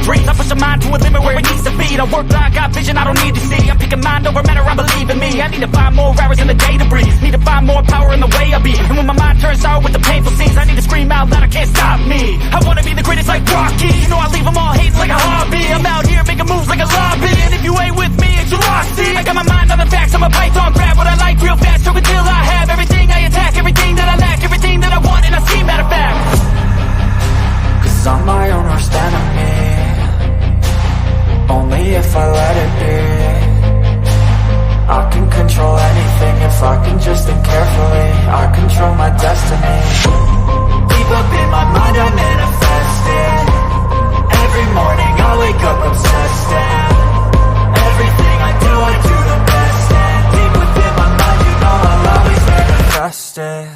dreams. I push a mind to a limit where it needs to be. I work blind, got vision I don't need to see. I'm picking mind over matter, I believe in me. I need to find more hours in the day to breathe. Need to find more power in the way I be. And when my mind turns sour with the painful scenes, I need to scream out loud, I can't stop me. I wanna be the greatest like Rocky. You know I leave them all hating like a hobby. I'm out here making moves like a lobby. And if you ain't with me, it's your loss. See, I got my mind on the facts, I'm a python, grab what I like real fast. So until I have everything I attack, everything that I lack, everything that I want, and I see matter of fact. Cause I'm my own worst enemy. Only if I let it be. I can control anything if I can just think carefully. I control my destiny. Deep up in my mind I manifest it. Every morning I wake up obsessed, and everything I do the best. And deep within my mind, you know I'll always manifest it.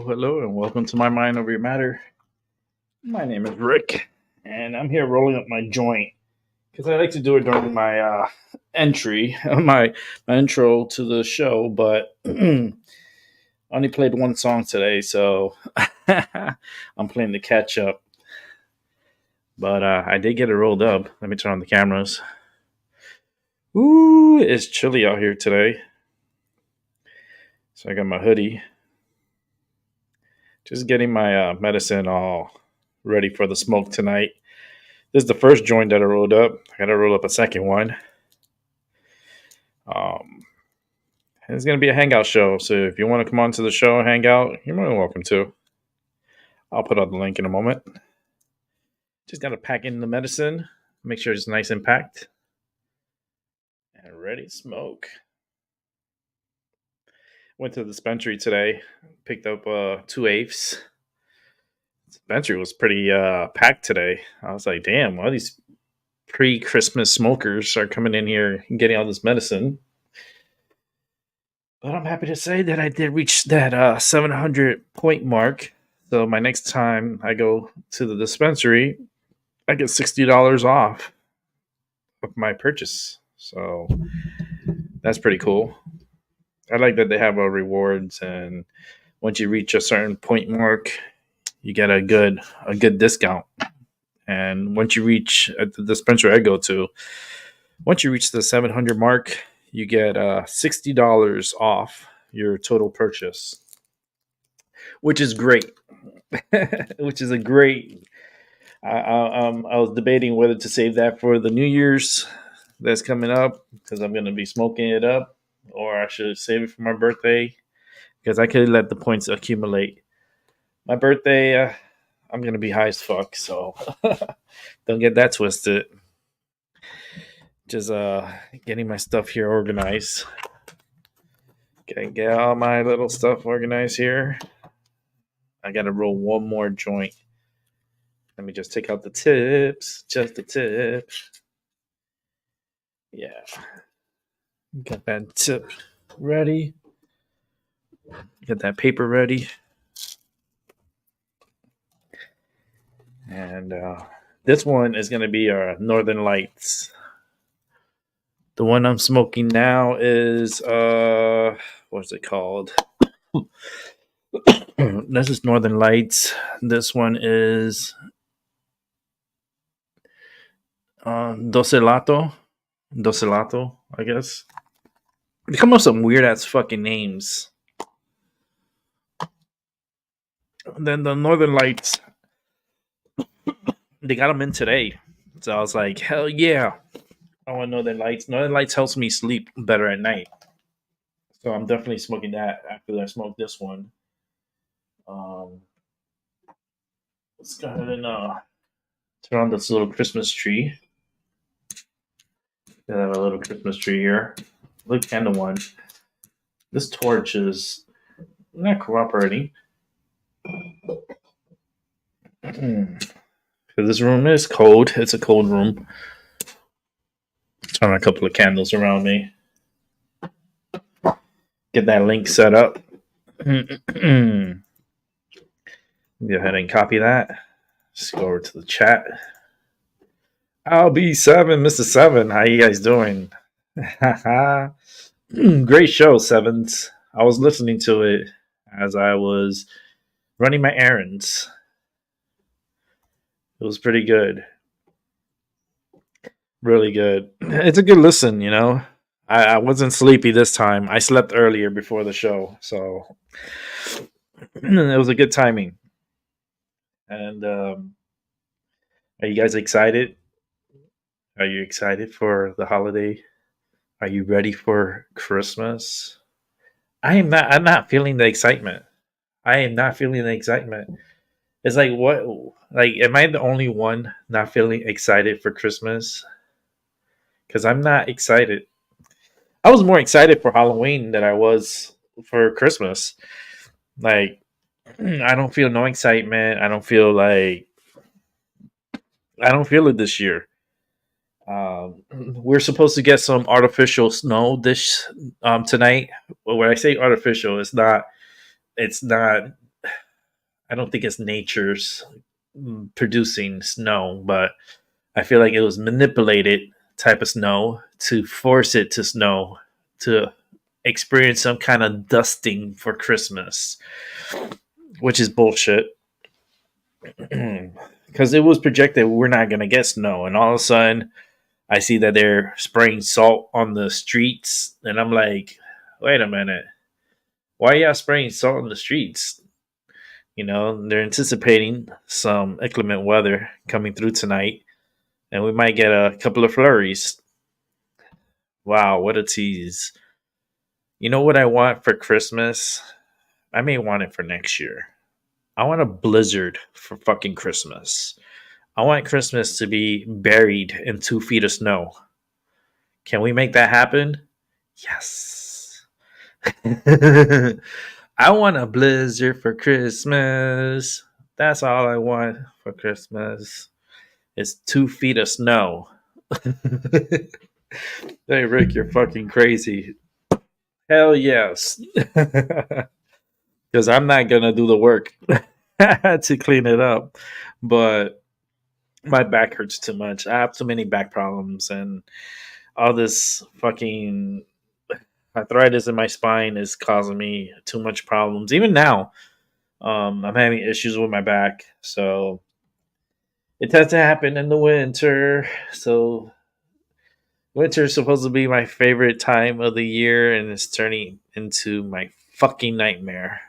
Hello, and welcome to My Mind Over Your Matter. My name is Rick, and I'm here rolling up my joint because I like to do it during my my intro to the show, but I only played one song today, so I'm playing the catch up. But I did get it rolled up. Let me turn on the cameras. Ooh, it's chilly out here today. So I got my hoodie. Just getting my medicine all ready for the smoke tonight. This is the first joint that I rolled up. I got to roll up a second one. It's going to be a Hangout show. So if you want to come on to the show and hang out, you're more than welcome to. I'll put out the link in a moment. Just got to pack in the medicine. Make sure it's nice and packed. And ready to smoke. Went to the dispensary today. Picked up 2 apes. The dispensary was pretty packed today. I was like, damn, all these pre-Christmas smokers are coming in here and getting all this medicine. But I'm happy to say that I did reach that 700 point mark. So my next time I go to the dispensary, I get $60 off of my purchase. So that's pretty cool. I like that they have rewards, and once you reach a certain point mark, you get a good discount. And once you reach at the dispensary I go to, once you reach the 700 mark, you get $60 off your total purchase, which is great. Which is a great. I was debating whether to save that for the New Year's that's coming up because I'm going to be smoking it up. Or I should save it for my birthday because I could let the points accumulate. My birthday, I'm gonna be high as fuck, so don't get that twisted. Just getting my stuff here organized. Okay, get all my little stuff organized here. I gotta roll one more joint. Let me just take out the tips, just the tips. Yeah, got that tip ready. Get that paper ready. And this one is going to be our Northern Lights. The one I'm smoking now is what's it called? This is Northern Lights. This one is Doselato. Doselato, I guess. They come up with some weird ass fucking names. And then the Northern Lights, they got them in today. So I was like, hell yeah. I want Northern Lights. Northern Lights helps me sleep better at night. So I'm definitely smoking that after I smoke this one. Let's go ahead and turn on this little Christmas tree. I have a little Christmas tree here. Look, candle one. This torch is not cooperating. This room is cold. It's a cold room. Turn on a couple of candles around me. Get that link set up. Go ahead and copy that. Just go over to the chat. I'll be 7, Mr. 7. How you guys doing? Great show, Sevens. I was listening to it as I was running my errands. It was pretty good. Really good. It's a good listen, you know. I wasn't sleepy this time. I slept earlier before the show, so it was a good timing. And are you guys excited? Are you excited for the holiday? Are you ready for Christmas? I'm not feeling the excitement. I am not feeling the excitement. It's like, what? Like, am I the only one not feeling excited for Christmas? Because I'm not excited. I was more excited for Halloween than I was for Christmas. Like, I don't feel no excitement. I don't feel it this year. We're supposed to get some artificial snow this tonight. But when I say artificial, it's not. I don't think it's nature's producing snow, but I feel like it was manipulated type of snow to force it to snow to experience some kind of dusting for Christmas, which is bullshit. Because it was projected we're not going to get snow, and all of a sudden I see that they're spraying salt on the streets, and I'm like, wait a minute, why are y'all spraying salt on the streets? You know, they're anticipating some inclement weather coming through tonight, and we might get a couple of flurries. Wow, what a tease. You know what I want for Christmas? I may want it for next year. I want a blizzard for fucking Christmas. I want Christmas to be buried in 2 feet of snow. Can we make that happen? Yes. I want a blizzard for Christmas. That's all I want for Christmas. It's 2 feet of snow. Hey, Rick, you're fucking crazy. Hell yes. Because I'm not going to do the work to clean it up. But my back hurts too much. I have too many back problems, and all this fucking arthritis in my spine is causing me too much problems. Even now, I'm having issues with my back. So it tends to happen in the winter. So winter is supposed to be my favorite time of the year, and it's turning into my fucking nightmare.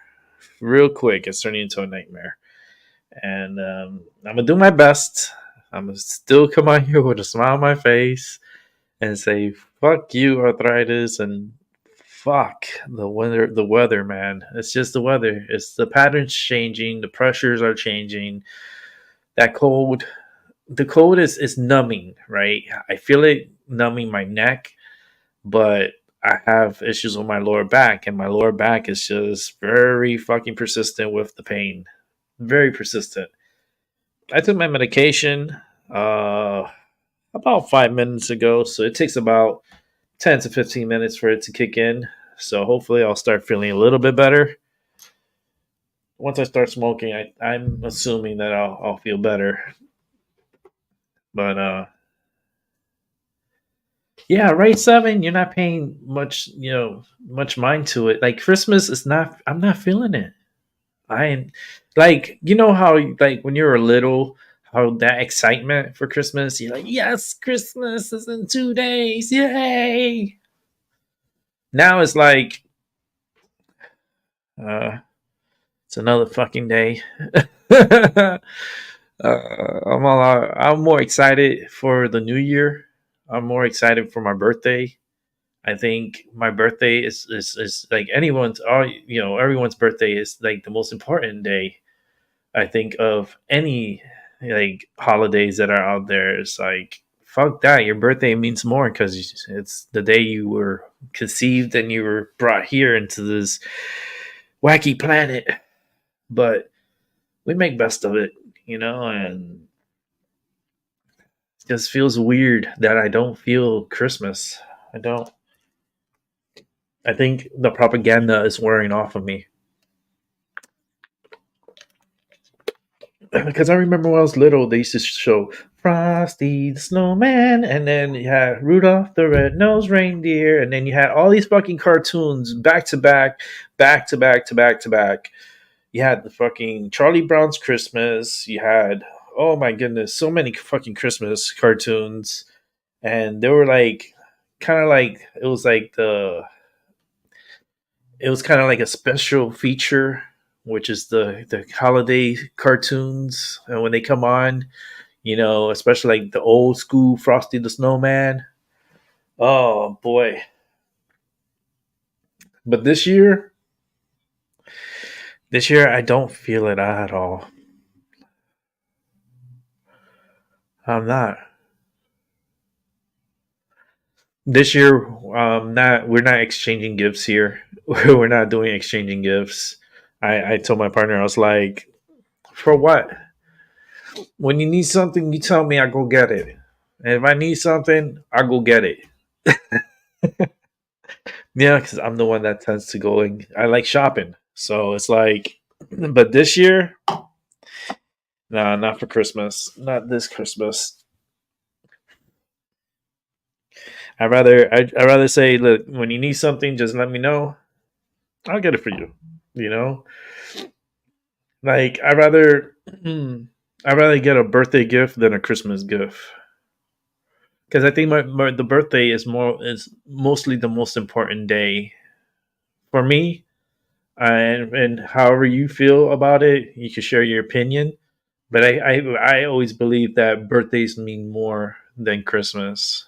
Real quick, it's turning into a nightmare. And I'm going to do my best. I'm going to still come out here with a smile on my face and say, fuck you, arthritis, and fuck the weather, man. It's just the weather. It's the patterns changing, the pressures are changing. That cold, the cold is numbing, right? I feel it numbing my neck, but I have issues with my lower back, and my lower back is just very fucking persistent with the pain. Very persistent. I took my medication about 5 minutes ago, so it takes about 10 to 15 minutes for it to kick in. So hopefully I'll start feeling a little bit better. Once I start smoking, I'm assuming that I'll feel better. But yeah, right, Seven. You're not paying much mind to it. Like Christmas is not. I'm not feeling it. I am like how like when you were little, how that excitement for Christmas. You're like, yes, Christmas is in 2 days. Yay! Now it's like, uh, it's another fucking day. I'm more excited for the new year. I'm more excited for my birthday. I think my birthday is like everyone's birthday is like the most important day. I think of any like holidays that are out there. It's like fuck that. Your birthday means more because it's the day you were conceived and you were brought here into this wacky planet. But we make best of it, and it just feels weird that I don't feel Christmas. I don't. I think the propaganda is wearing off of me. Because I remember when I was little, they used to show Frosty the Snowman, and then you had Rudolph the Red-Nosed Reindeer, and then you had all these fucking cartoons back to back, back to back to back to back. You had the fucking Charlie Brown's Christmas. You had, oh my goodness, so many fucking Christmas cartoons, and they were like kind of like it was kind of like a special feature, which is the holiday cartoons, and when they come on, especially like the old school Frosty the Snowman. Oh boy! But this year I don't feel it at all. I'm not. This year, not we're not exchanging gifts here. We're not doing exchanging gifts. I told my partner, I was like, for what? When you need something, you tell me, I go get it. And if I need something, I go get it. Yeah, because I'm the one that tends to go and I like shopping. So it's like, but this year, nah, not for Christmas. Not this Christmas. I'd rather say, look, when you need something, just let me know. I'll get it for you. You know, like I'd rather get a birthday gift than a Christmas gift because I think the birthday is mostly the most important day for me. And however you feel about it, you can share your opinion. But I always believe that birthdays mean more than Christmas.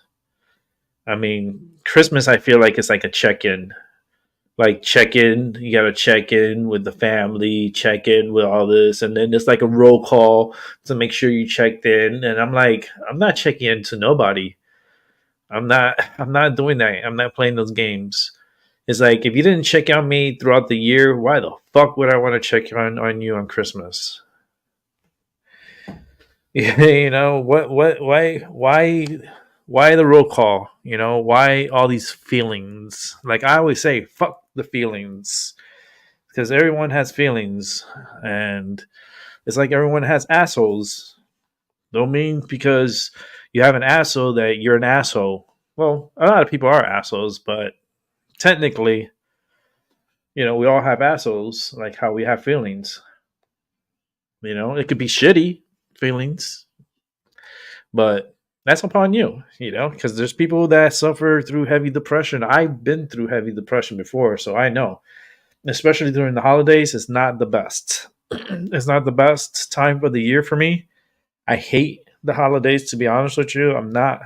I mean, Christmas I feel like it's like a check in. Like check in, you gotta check in with the family, check in with all this, and then it's like a roll call to make sure you checked in. And I'm like, I'm not checking in to nobody. I'm not doing that. I'm not playing those games. It's like if you didn't check on me throughout the year, why the fuck would I want to check on you on Christmas? What why the roll call? Why all these feelings? Like I always say, fuck the feelings. Because everyone has feelings. And it's like everyone has assholes. Don't mean because you have an asshole that you're an asshole. Well, a lot of people are assholes, but technically, we all have assholes, like how we have feelings. It could be shitty feelings, but that's upon you, because there's people that suffer through heavy depression. I've been through heavy depression before, so I know. Especially during the holidays, it's not the best. It's not the best time for the year for me. I hate the holidays, to be honest with you. I'm not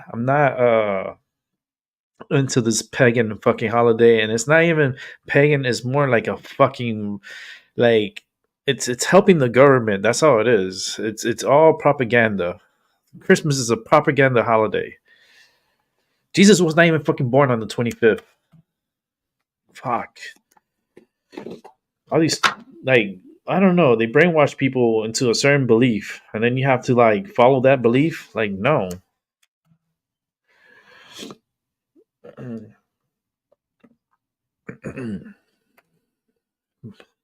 into this pagan fucking holiday, and it's not even pagan. It's more like a fucking like it's helping the government. That's all it is. It's all propaganda. Christmas is a propaganda holiday. Jesus was not even fucking born on the 25th. Fuck. All these like I don't know. They brainwash people into a certain belief, and then you have to like follow that belief. Like no.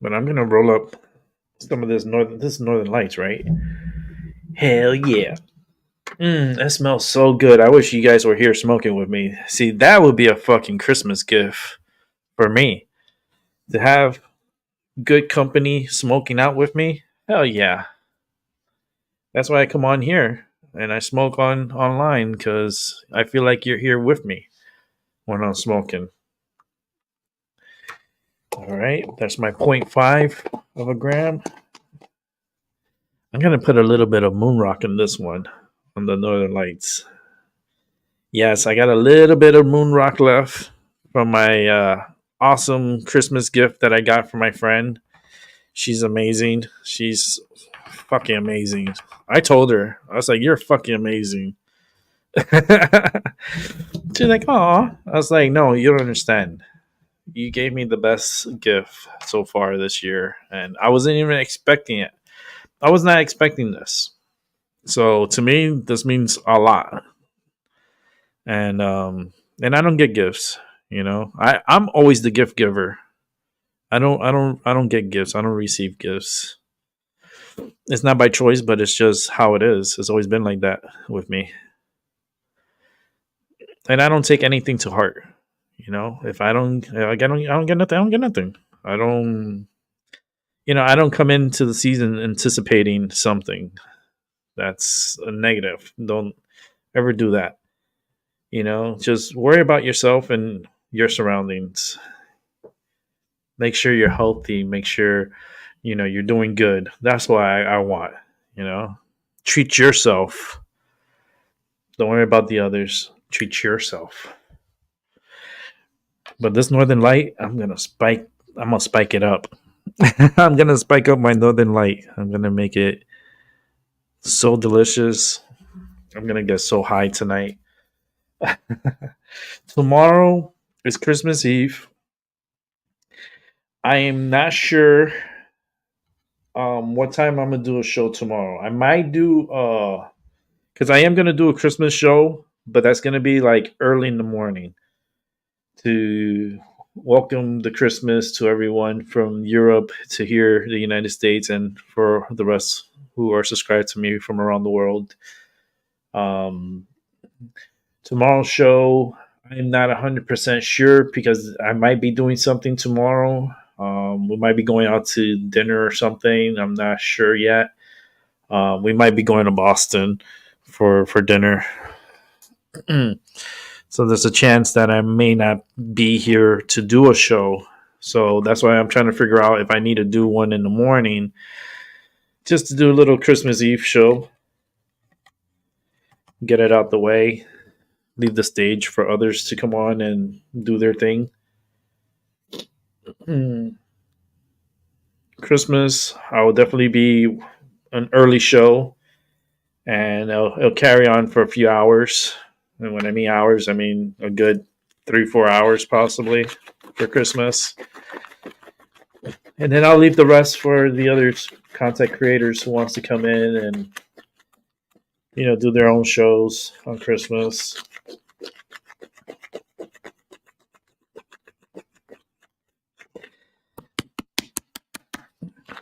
But I'm gonna roll up some of this northern lights, right? Hell yeah. That smells so good. I wish you guys were here smoking with me. See, that would be a fucking Christmas gift for me. To have good company smoking out with me. Hell yeah. That's why I come on here and I smoke on online because I feel like you're here with me when I'm smoking. All right, that's my 0.5 of a gram. I'm gonna put a little bit of moon rock in this one on the Northern Lights. Yes, I got a little bit of moon rock left from my awesome Christmas gift that I got from my friend. She's amazing. She's fucking amazing. I told her, I was like, "You're fucking amazing." She's like, "Aw." I was like, "No, you don't understand. You gave me the best gift so far this year, and I wasn't even expecting it. I was not expecting this. So to me, this means a lot. And I don't get gifts. You know, I'm always the gift giver. I don't get gifts. I don't receive gifts. It's not by choice, but it's just how it is. It's always been like that with me. And I don't take anything to heart. You know, if I don't, I don't get nothing. I don't get nothing. I don't, I don't come into the season anticipating something that's a negative. Don't ever do that. You know, just worry about yourself and your surroundings. Make sure you're healthy. Make sure, you're doing good. That's what I want, you know. Treat yourself. Don't worry about the others. Treat yourself. But this Northern Light, I'm gonna spike it up. I'm gonna spike up my Northern Light. I'm gonna make it so delicious. I'm gonna get so high tonight. Tomorrow is Christmas Eve. I am not sure what time I'm gonna do a show tomorrow. I might do because I am gonna do a Christmas show, but that's gonna be like early in the morning to welcome the Christmas to everyone from Europe to here, the United States, and for the rest who are subscribed to me from around the world. Um, Tomorrow's show, I'm not 100% sure because I might be doing something tomorrow. We might be going out to dinner or something. I'm not sure yet. We might be going to Boston for dinner. So there's a chance that I may not be here to do a show. So that's why I'm trying to figure out if I need to do one in the morning just to do a little Christmas Eve show. Get it out the way. Leave the stage for others to come on and do their thing. Christmas, I will definitely be an early show, and it'll carry on for a few hours. And when I mean hours, I mean a good 3-4 hours possibly for Christmas. And then I'll leave the rest for the other content creators who wants to come in and do their own shows on Christmas.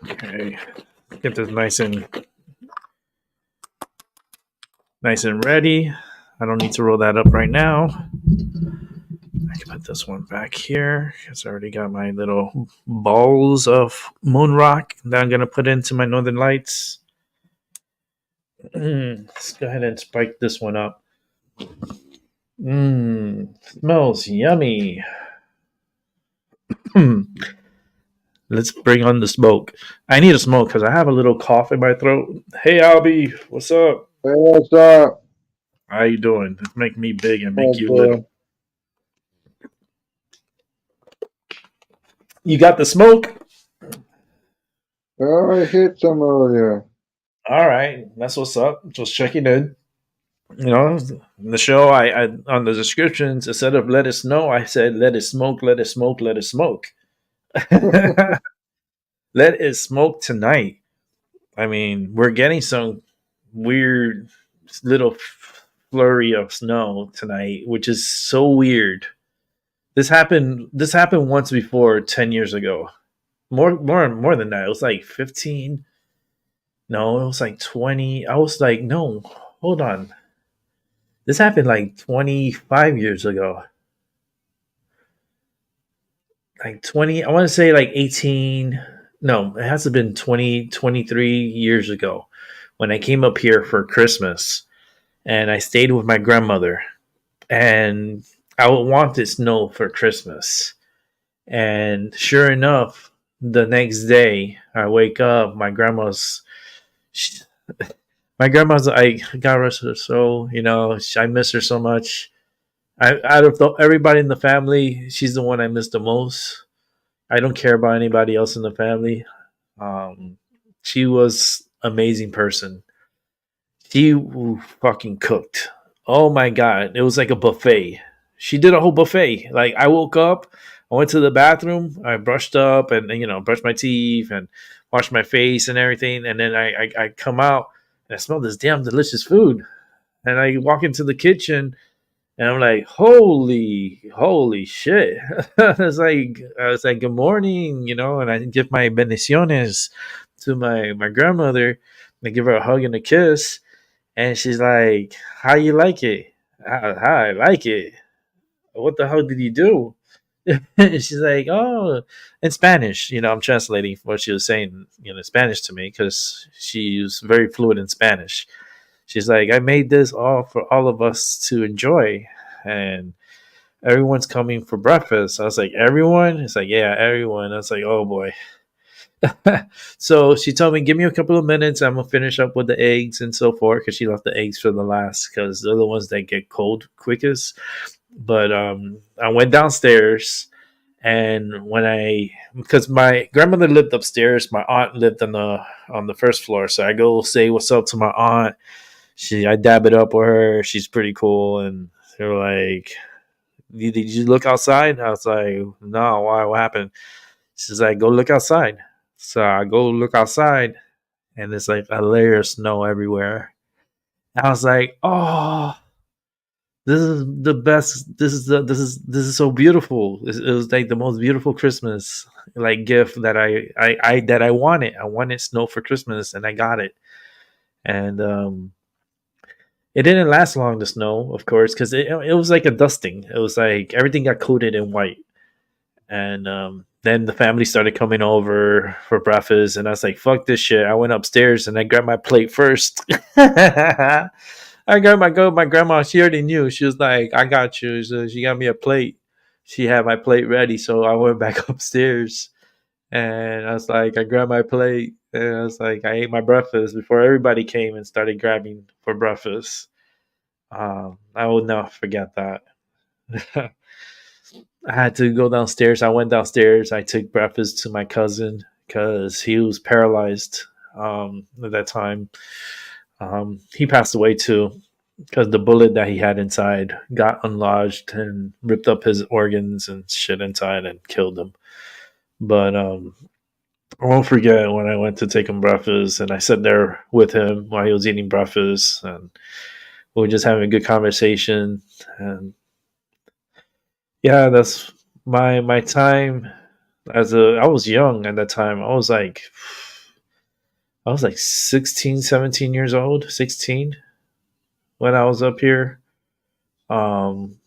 Okay, get this nice and ready. I don't need to roll that up right now. I can put this one back here because I already got my little balls of moon rock that I'm gonna put into my Northern Lights. Let's go ahead and spike this one up. Smells yummy. Let's bring on the smoke. I need a smoke because I have a little cough in my throat. Hey, Albie, what's up? Hey, what's up? How you doing? Let's make me big and make you little. You got the smoke? Oh, I hit some earlier. All right, that's what's up. Just checking in. In the show, I on the descriptions instead of "let it snow," I said "let it smoke, let it smoke, let it smoke." Let it smoke tonight. I mean, we're getting some weird little flurry of snow tonight, which is so weird. This happened once before 10 years ago. More than that. It was like 15. No, it was like 20. I was like, no, hold on. This happened like 25 years ago. Like 20, I want to say like 18. No, it has to have been 20, 23 years ago when I came up here for Christmas and I stayed with my grandmother. And I wanted snow for Christmas. And sure enough, the next day I wake up, she, my grandma's, I got rest her soul, I miss her so much. Out of everybody in the family, she's the one I miss the most. I don't care about anybody else in the family. Um, she was amazing person. She fucking cooked. Oh my god, it was like a buffet. She did a whole buffet. Like I woke up, I went to the bathroom, I brushed up and brushed my teeth and washed my face and everything, and then I come out and I smell this damn delicious food. And I walk into the kitchen and I'm like, holy shit. I was like, good morning, and I give my bendiciones to my grandmother. I give her a hug and a kiss. And she's like, how you like it? How I like it? What the hell did you do? She's like, oh, in Spanish. I'm translating what she was saying, Spanish to me because she's very fluent in Spanish. She's like, I made this all for all of us to enjoy. And everyone's coming for breakfast. I was like, everyone? It's like, yeah, everyone. I was like, oh boy. So she told me, give me a couple of minutes. I'm gonna finish up with the eggs and so forth because she left the eggs for the last because they're the ones that get cold quickest. But I went downstairs and because my grandmother lived upstairs, my aunt lived on the first floor. So I go say what's up to my aunt. I dab it up with her. She's pretty cool, and they're like, did you look outside? I was like, no, why? What happened? She's like, go look outside. So I go look outside, and there's like a layer of snow everywhere. I was like, oh, this is the best. This is so beautiful. It was like the most beautiful Christmas like gift that I wanted. I wanted snow for Christmas, and I got it. And it didn't last long, the snow, of course, because it was like a dusting. It was like everything got coated in white. And then the family started coming over for breakfast, and I was like, "Fuck this shit!" I went upstairs and I grabbed my plate first. I grabbed my grandma. She already knew. She was like, "I got you." So she got me a plate. She had my plate ready, so I went back upstairs, and I was like, I grabbed my plate, and I was like, I ate my breakfast before everybody came and started grabbing for breakfast. I will never forget that. I had to go downstairs. I went downstairs. I took breakfast to my cousin because he was paralyzed at that time. He passed away too because the bullet that he had inside got unlodged and ripped up his organs and shit inside and killed him. But I won't forget when I went to take him breakfast and I sat there with him while he was eating breakfast and we were just having a good conversation. And yeah, that's my time I was young at that time. I was like 16, 17 years old, 16 when I was up here. Um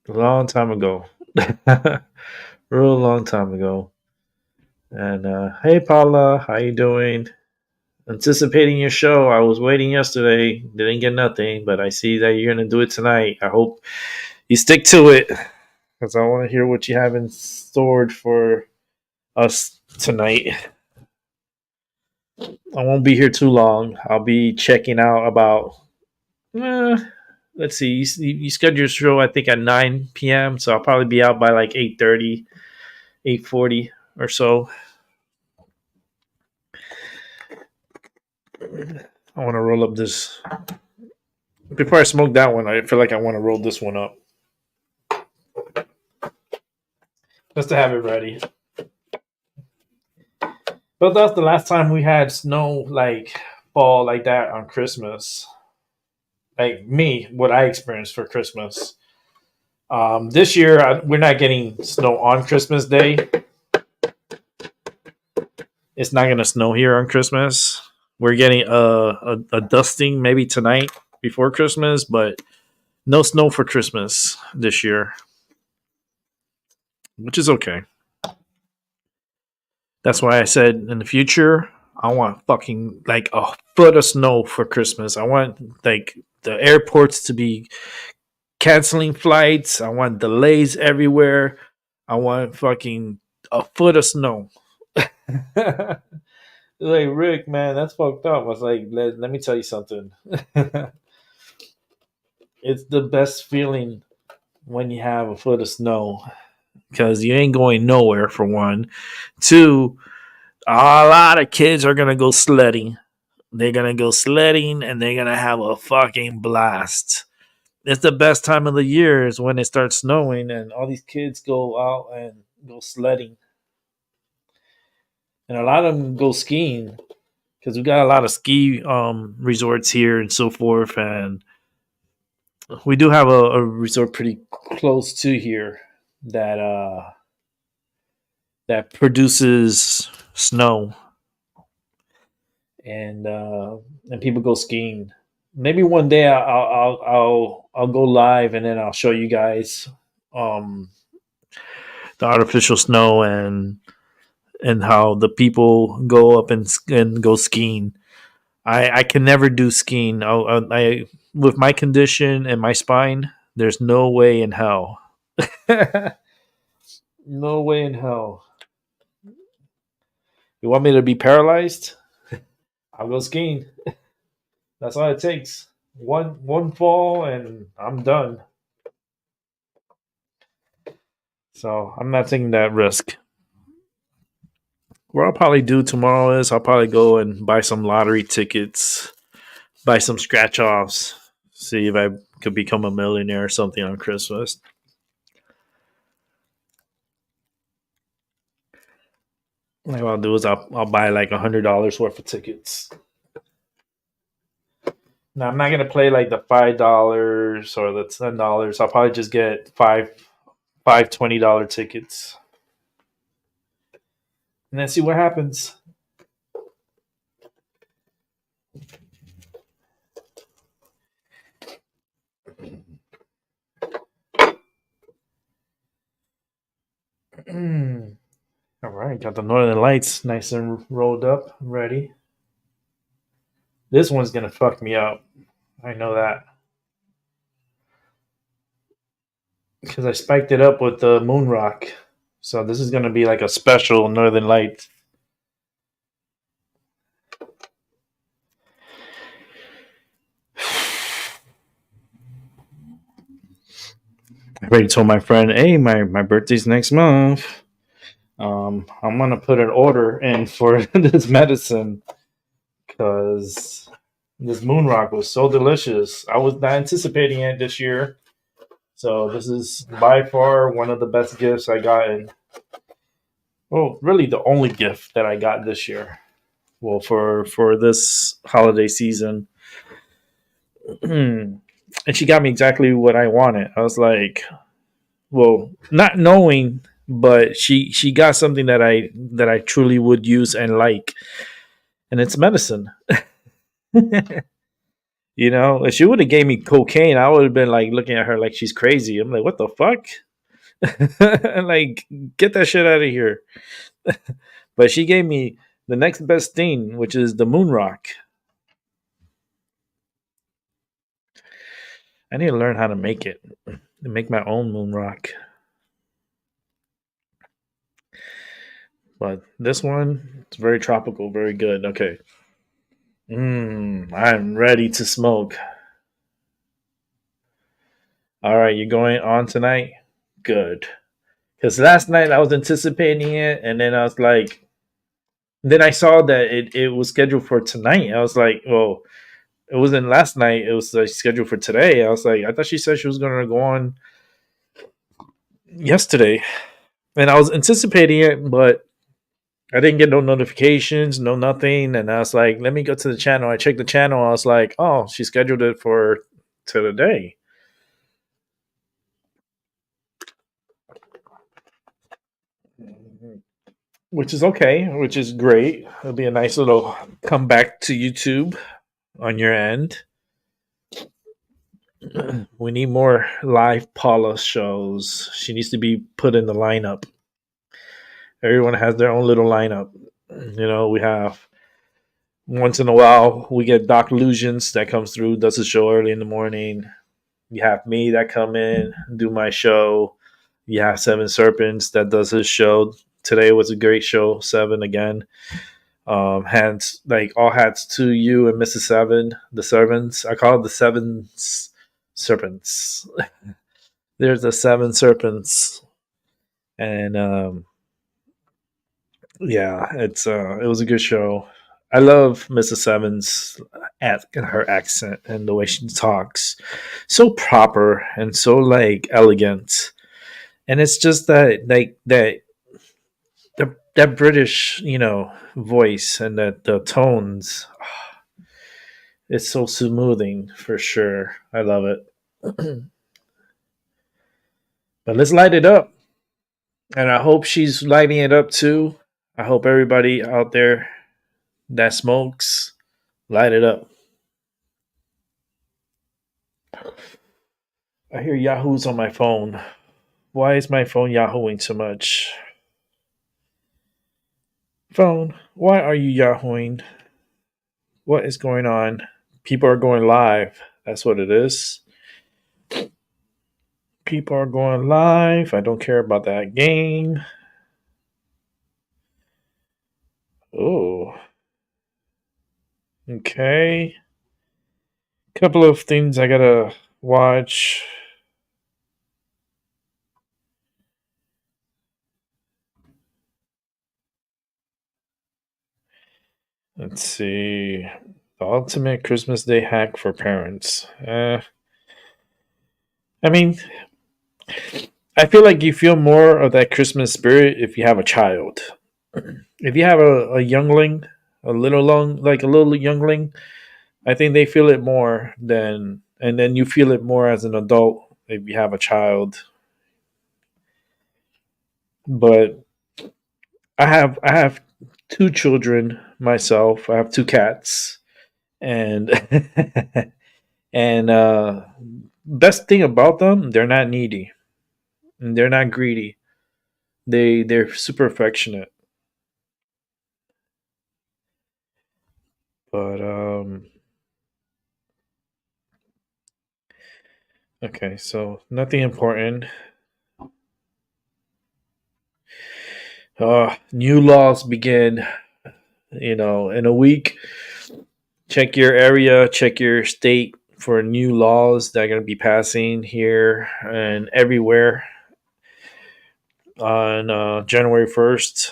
a long time ago. Real long time ago. And hey Paula, how you doing? Anticipating your show. I was waiting yesterday, didn't get nothing, but I see that you're gonna do it tonight. I hope you stick to it because I want to hear what you have in stored for us tonight. I won't be here too long. I'll be checking out about. Eh, let's see. You schedule your show I think at 9 p.m. So I'll probably be out by like 8:30, 8:40 or so. I want to roll up this. Before I smoke that one, I feel like I want to roll this one up. Just to have it ready. But that's the last time we had snow, like fall like that on Christmas. Like me, what I experienced for Christmas. This year, we're not getting snow on Christmas Day. It's not going to snow here on Christmas. We're getting a dusting maybe tonight before Christmas, but no snow for Christmas this year, which is okay. That's why I said in the future, I want fucking like a foot of snow for Christmas. I want like the airports to be canceling flights. I want delays everywhere. I want fucking a foot of snow. Like, Rick, man, that's fucked up. I was like, let me tell you something. It's the best feeling when you have a foot of snow because you ain't going nowhere, for one. Two, a lot of kids are going to go sledding. They're going to go sledding and they're going to have a fucking blast. It's the best time of the year is when it starts snowing and all these kids go out and go sledding. And a lot of them go skiing because we got a lot of ski resorts here and so forth. And we do have a resort pretty close to here that that produces snow, and people go skiing. Maybe one day I'll go live and then I'll show you guys um, the artificial snow and how the people go up and go skiing. I can never do skiing. I with my condition and my spine, there's no way in hell. No way in hell. You want me to be paralyzed? I'll go skiing. That's all it takes. One fall and I'm done. So I'm not taking that risk. What I'll probably do tomorrow is I'll probably go and buy some lottery tickets, buy some scratch offs, see if I could become a millionaire or something on Christmas. Like what I'll do is I'll buy like $100 worth of tickets. Now I'm not gonna play like the $5 or the $10. I'll probably just get five $20 tickets, and then see what happens. All right, got the Northern Lights nice and rolled up, ready. This one's gonna fuck me up. I know that because I spiked it up with the moon rock. So this is gonna be like a special Northern Light. I already told my friend, hey, my birthday's next month. I'm gonna put an order in for this medicine because this moon rock was so delicious. I was not anticipating it this year, so this is by far one of the best gifts I got. Well, really the only gift that I got this year. Well, for this holiday season, and she got me exactly what I wanted. I was like, well, not knowing, but she got something that I truly would use and like, and it's medicine. You know, if she would have gave me cocaine, I would have been like looking at her like she's crazy. I'm like, what the fuck? Like, get that shit out of here. But she gave me the next best thing, which is the moon rock. I need to learn how to make it. Make my own moon rock. But this one, it's very tropical, very good. Okay. I'm ready to smoke. All right, you going on tonight? Good. Because last night I was anticipating it, and then I was like, then I saw that it was scheduled for tonight. I was like, well, it wasn't last night. It was like scheduled for today. I was like, I thought she said she was going to go on yesterday, and I was anticipating it, but I didn't get no notifications, no nothing. And I was like, let me go to the channel. I checked the channel. I was like, oh, she scheduled it for today, which is okay, which is great. It'll be a nice little comeback to YouTube on your end. We need more live Paula shows. She needs to be put in the lineup. Everyone has their own little lineup. We have once in a while we get Doc Illusions that comes through, does a show early in the morning. You have me that come in, do my show. You have Seven Serpents that does his show. Today was a great show, Seven again. Hands like all hats to you and Mrs. Seven, the servants. I call it the Seven Serpents. There's the Seven Serpents, and yeah, it was a good show. I love Mrs. Seven's at her accent and the way she talks, so proper and so like elegant, and it's just that like that British voice and that the tones. It's so smoothing for sure. I love it. But let's light it up. And I hope she's lighting it up too. I hope everybody out there that smokes, light it up. I hear Yahoo's on my phone. Why is my phone Yahooing so much? Phone, why are you Yahooing? What is going on? People are going live. That's what it is. People are going live. I don't care about that game. Oh. Okay. Couple of things I gotta watch. Let's see. The ultimate Christmas Day hack for parents. I mean, I feel like you feel more of that Christmas spirit if you have a child. If you have a youngling, like a little youngling, I think they feel it more than, and then you feel it more as an adult if you have a child. But I have two children myself. I have two cats, and and best thing about them, they're not needy and they're not greedy. They're super affectionate. But okay, so nothing important. New laws begin, in a week. Check your area, check your state for new laws that are going to be passing here and everywhere on January 1st.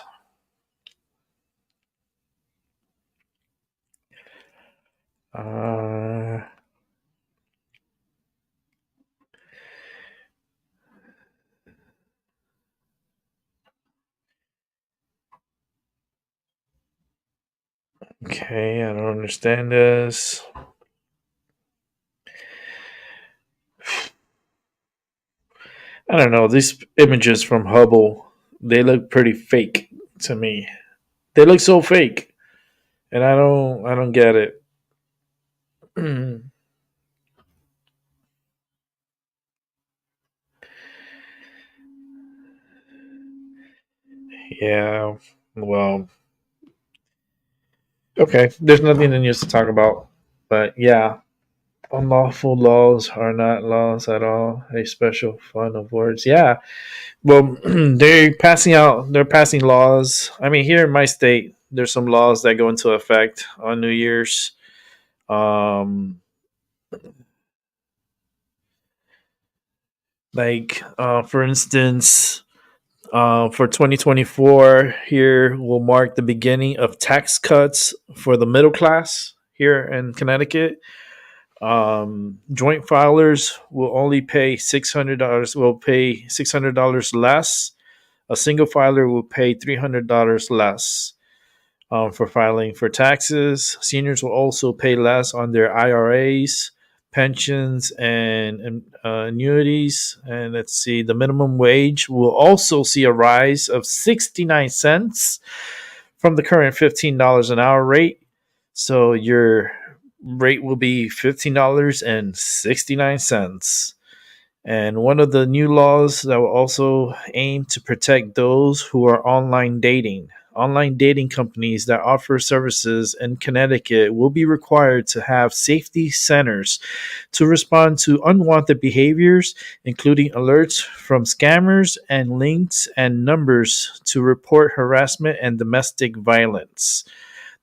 Uh, okay, I don't understand this. I don't know. These images from Hubble, they look pretty fake to me. They look so fake, and I don't get it. Yeah. Well, okay. There's nothing in the news to talk about, but yeah, unlawful laws are not laws at all. A special fund of words. Yeah. Well, they're passing laws. I mean, here in my state, there's some laws that go into effect on New Year's. Um, like for instance, For 2024, here will mark the beginning of tax cuts for the middle class here in Connecticut. Joint filers will only pay $600. Will pay $600 less. A single filer will pay $300 less for filing for taxes. Seniors will also pay less on their IRAs, pensions, and annuities. And let's see, the minimum wage will also see a rise of 69 cents from the current $15 an hour rate. So your rate will be $15.69. And one of the new laws that will also aim to protect those who are online dating. Online dating companies that offer services in Connecticut will be required to have safety centers to respond to unwanted behaviors, including alerts from scammers and links and numbers to report harassment and domestic violence.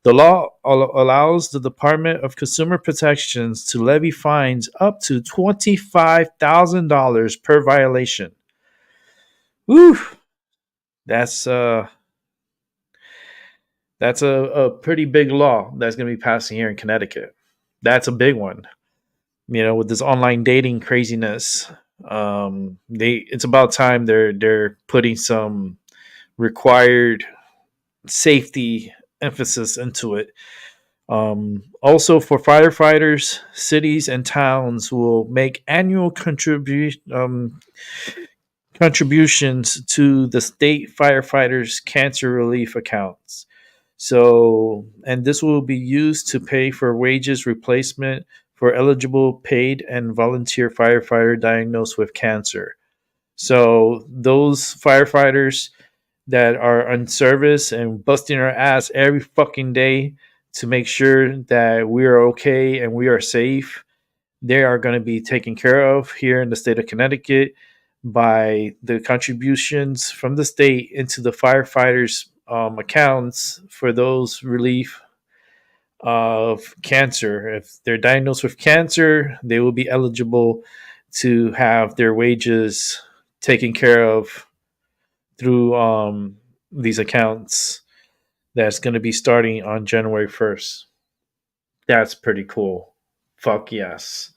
The law allows the Department of Consumer Protections to levy fines up to $25,000 per violation. Woo! That's uh that's a pretty big law that's going to be passing here in Connecticut. That's a big one. With this online dating craziness, they it's about time they're putting some required safety emphasis into it. Also, for firefighters, cities and towns will make annual contributions to the state firefighters' cancer relief accounts. So, and this will be used to pay for wages replacement for eligible paid and volunteer firefighter diagnosed with cancer. So, those firefighters that are on service and busting our ass every fucking day to make sure that we are okay and we are safe, they are going to be taken care of here in the state of Connecticut by the contributions from the state into the firefighters' accounts for those relief of cancer. If they're diagnosed with cancer, they will be eligible to have their wages taken care of through these accounts. That's going to be starting on January 1st. That's pretty cool. Fuck yes.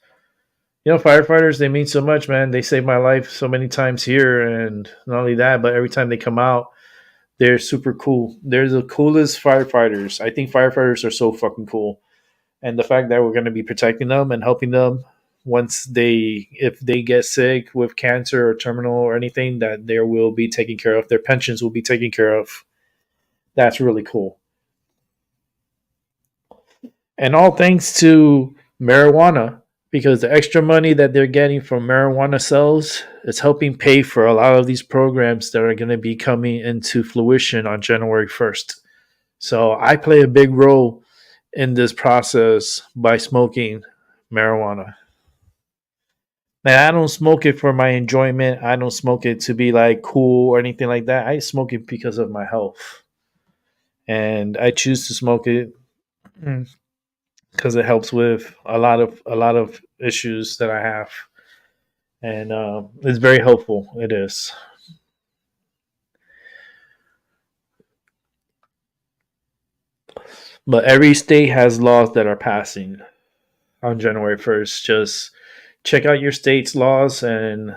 Firefighters, they mean so much, man. They saved my life so many times here. And not only that, but every time they come out, they're super cool. They're the coolest firefighters. I think firefighters are so fucking cool. And the fact that we're going to be protecting them and helping them if they get sick with cancer or terminal or anything, that they will be taken care of. Their pensions will be taken care of. That's really cool. And all thanks to marijuana, because the extra money that they're getting from marijuana sales is helping pay for a lot of these programs that are going to be coming into fruition on January 1st. So I play a big role in this process by smoking marijuana. And I don't smoke it for my enjoyment. I don't smoke it to be like cool or anything like that. I smoke it because of my health. And I choose to smoke it because it helps with a lot of issues that I have, and it's very helpful. It is. But every state has laws that are passing on January 1st. Just check out your state's laws and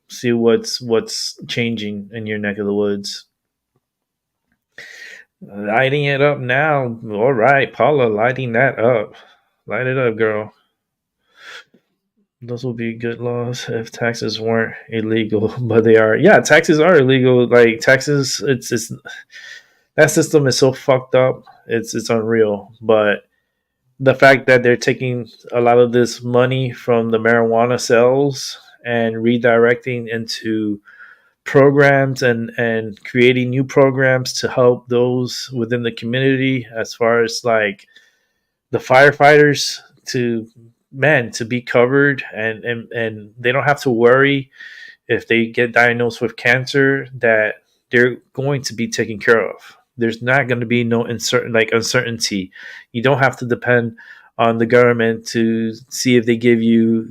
see what's changing in your neck of the woods. Lighting it up now. All right, Paula, lighting that up. Light it up, girl. Those will be good laws if taxes weren't illegal, but they are. Yeah, taxes are illegal. Like taxes, it's that system is so fucked up. It's unreal. But the fact that they're taking a lot of this money from the marijuana sales and redirecting into programs and creating new programs to help those within the community, as far as like the firefighters to be covered, and they don't have to worry if they get diagnosed with cancer, that they're going to be taken care of. There's not going to be no uncertainty. You don't have to depend on the government to see if they give you,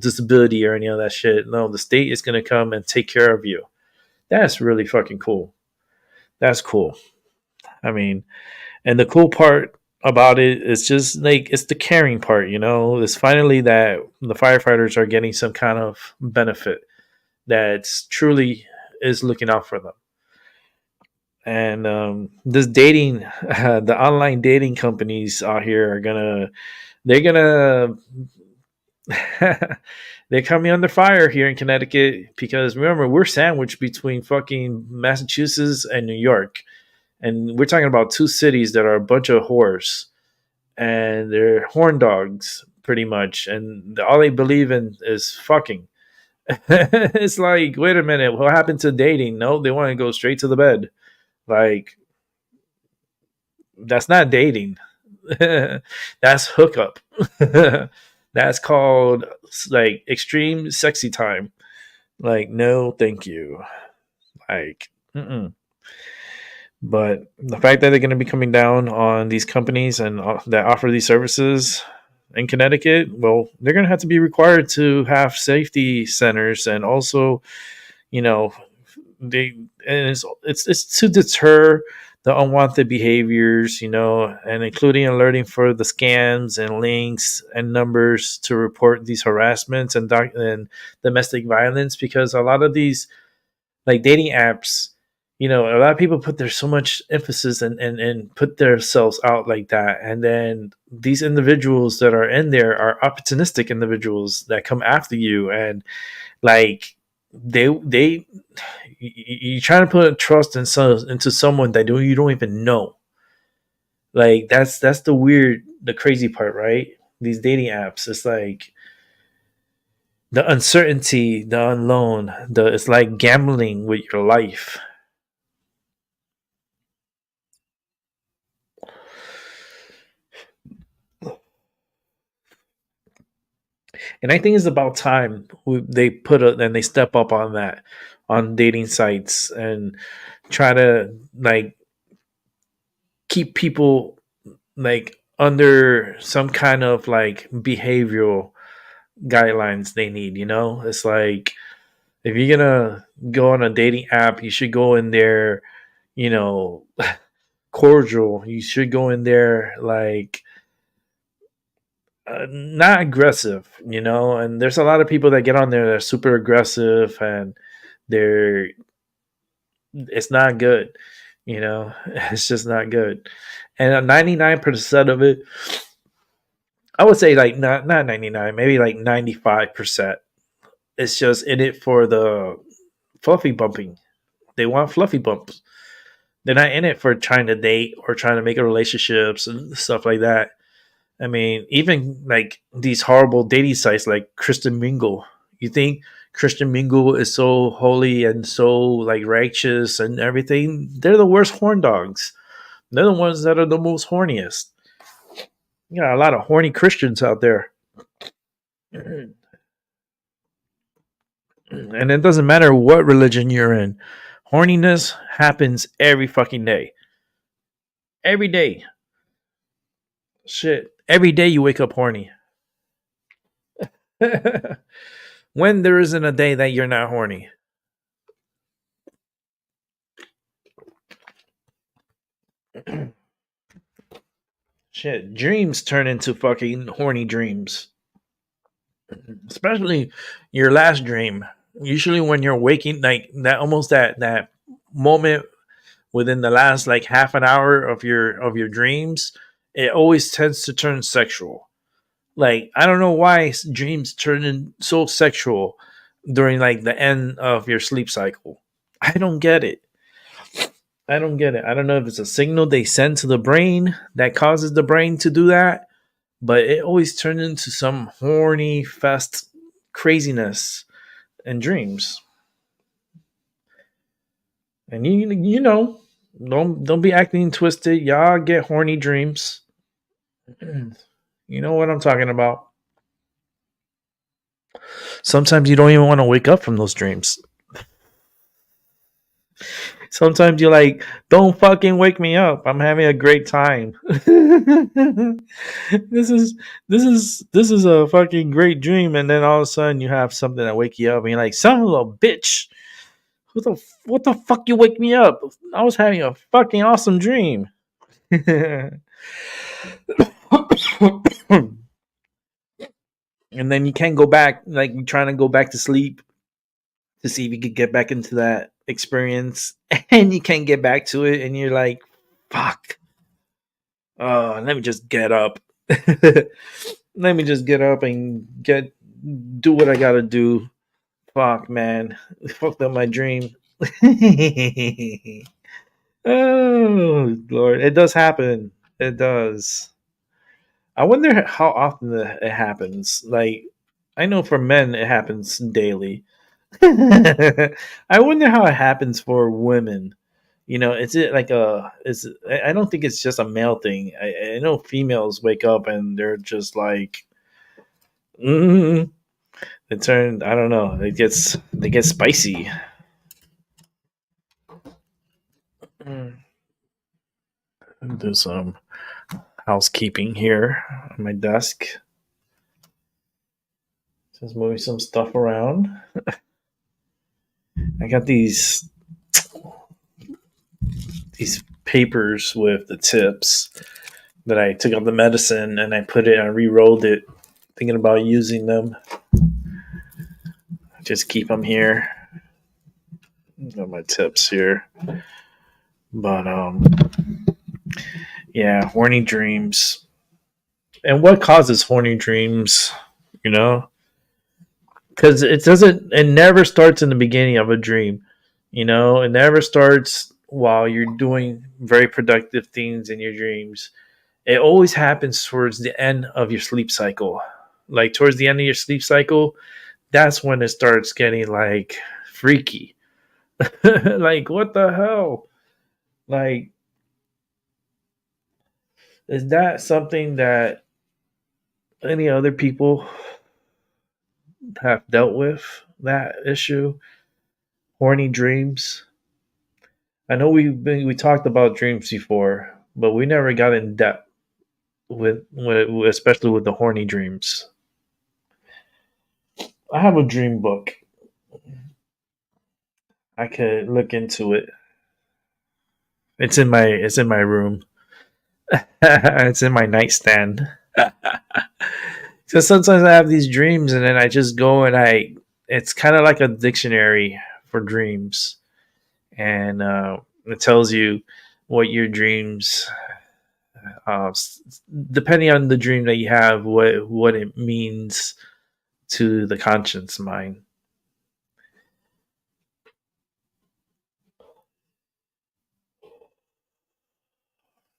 disability or any of that shit. No, the state is going to come and take care of you. That's really fucking cool. That's cool. I mean, and the cool part about it is just like it's the caring part, you know. It's finally that the firefighters are getting some kind of benefit that's truly is looking out for them. And this dating, the online dating companies out here are they're gonna, they're coming under fire here in Connecticut because remember we're sandwiched between fucking Massachusetts and New York, and we're talking about two cities that are a bunch of whores and they're horn dogs pretty much, and all they believe in is fucking. It's like, wait a minute, what happened to dating? No, they want to go straight to the bed. Like, that's not dating. That's hookup. That's called like extreme sexy time. Like, no, thank you. Like, mm-mm. But the fact that they're going to be coming down on these companies and that offer these services in Connecticut, well, they're going to have to be required to have safety centers, and also, you know, they and it's to deter the unwanted behaviors, you know, and including alerting for the scams and links and numbers to report these harassments and domestic violence, because a lot of these like dating apps, you know, a lot of people put their so much emphasis and put themselves out like that, and then these individuals that are in there are opportunistic individuals that come after you, and like they you trying to put trust in into someone that you don't even know. Like that's the crazy part, right? These dating apps, it's like the uncertainty, the unknown, the it's like gambling with your life. And I think it's about time they put a and they step up on that on dating sites and try to like keep people like under some kind of like behavioral guidelines they need, you know? It's like if you're gonna go on a dating app, you should go in there, you know, cordial. You should go in there like not aggressive, you know. And there's a lot of people that get on there that are super aggressive, and they're it's not good, you know. It's just not good. And 99% of it, I would say like not 99, maybe like 95%. It's just in it for the fluffy bumping. They want fluffy bumps. They're not in it for trying to date or trying to make a relationships and stuff like that. I mean, even like these horrible dating sites like Christian Mingle. You think Christian Mingle is so holy and so like righteous and everything? They're the worst horn dogs. They're the ones that are the most horniest. You got a lot of horny Christians out there. And it doesn't matter what religion you're in. Horniness happens every fucking day. Every day. Shit. Every day you wake up horny. When there isn't a day that you're not horny. Shit. Dreams turn into fucking horny dreams. Especially your last dream. Usually when you're waking, like that almost that moment within the last like half an hour of your dreams, it always tends to turn sexual. Like I don't know why dreams turn in so sexual during like the end of your sleep cycle. I don't get it. I don't get it. I don't know if it's a signal they send to the brain that causes the brain to do that, but it always turns into some horny fest craziness in dreams. And you know, don't be acting twisted. Y'all get horny dreams. You know what I'm talking about. Sometimes you don't even want to wake up from those dreams. Sometimes you're like, don't fucking wake me up. I'm having a great time. this is this is a fucking great dream, and then all of a sudden you have something that wake you up, and you're like, son of a bitch, What the fuck you wake me up? I was having a fucking awesome dream. And then you can't go back, like you're trying to go back to sleep to see if you could get back into that experience, and you can't get back to it, and you're like, fuck. Oh, let me just get up. Let me just get up and do what I gotta do. Fuck, man. Fucked up my dream. Oh, Lord. It does happen. It does. I wonder how often it happens. Like, I know for men it happens daily. I wonder how it happens for women. You know, is it like a? Is I don't think it's just a male thing. I know females wake up and they're just like, mm, it turned. I don't know. They get spicy. Mm. Do some housekeeping here on my desk. Just moving some stuff around. I got these papers with the tips that I took out the medicine and I put it, I re-rolled it, thinking about using them. Just keep them here. Got my tips here. But yeah, horny dreams. And what causes horny dreams, you know? Because it never starts in the beginning of a dream. You know, it never starts while you're doing very productive things in your dreams. It always happens towards the end of your sleep cycle. Like towards the end of your sleep cycle, that's when it starts getting like freaky. Like, what the hell? Like, is that something that any other people have dealt with? That issue? Horny dreams? I know we talked about dreams before, but we never got in depth with especially with the horny dreams. I have a dream book. I could look into it. It's in my room. It's in my nightstand. So sometimes I have these dreams and then I just go and it's kind of like a dictionary for dreams. And it tells you what your dreams uh, depending on the dream that you have, what it means to the conscious mind.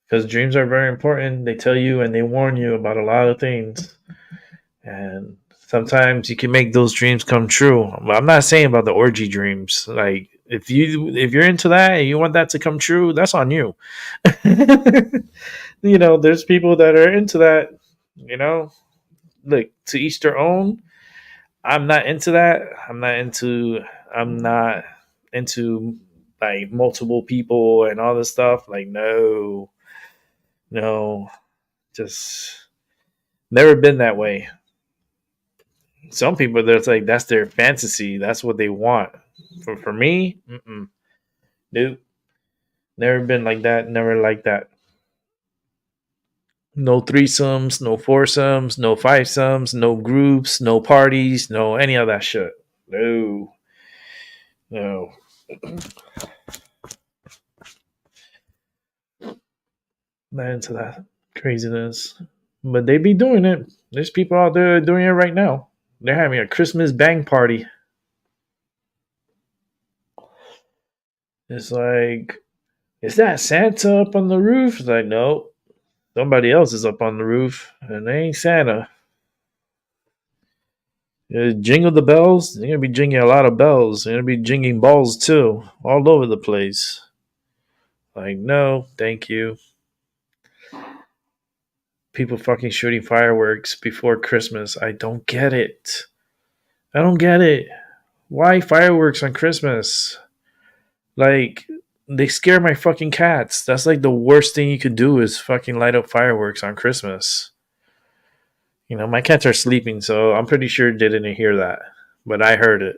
Because dreams are very important. They tell you and they warn you about a lot of things. And sometimes you can make those dreams come true. But I'm not saying about the orgy dreams. Like if you're into that and you want that to come true, that's on you. You know, there's people that are into that. You know, like to each their own. I'm not into that. I'm not into like multiple people and all this stuff. Like no, no, just never been that way. Some people that's like that's their fantasy. That's what they want. For me, nope, never been like that. Never like that. No threesomes, no foursomes, no fivesomes, no groups, no parties, no any of that shit. No, no. Not into that craziness. But they be doing it. There's people out there doing it right now. They're having a Christmas bang party. It's like, is that Santa up on the roof? It's like, no, somebody else is up on the roof, and they ain't Santa. Jingle the bells. They're gonna be jingling a lot of bells. They're gonna be jingling balls too, all over the place. Like, no, thank you. People fucking shooting fireworks before Christmas. I don't get it. I don't get it. Why fireworks on Christmas? Like, they scare my fucking cats. That's like the worst thing you could do is fucking light up fireworks on Christmas. You know, my cats are sleeping, so I'm pretty sure they didn't hear that. But I heard it.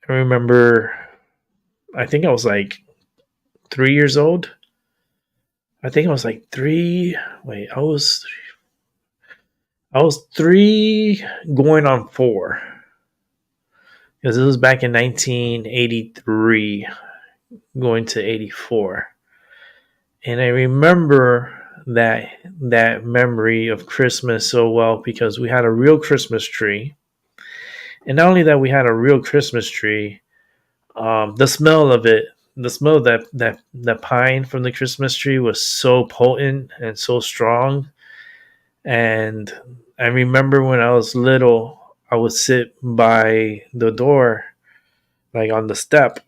I remember, I think I was like 3 years old. I think I was like three. Wait, I was three going on four because it was back in 1983, going to 84, and I remember that memory of Christmas so well because we had a real Christmas tree, and not only that, we had a real Christmas tree. The smell of it, the smell of that pine from the Christmas tree was so potent and so strong. And I remember when I was little, I would sit by the door, like on the step,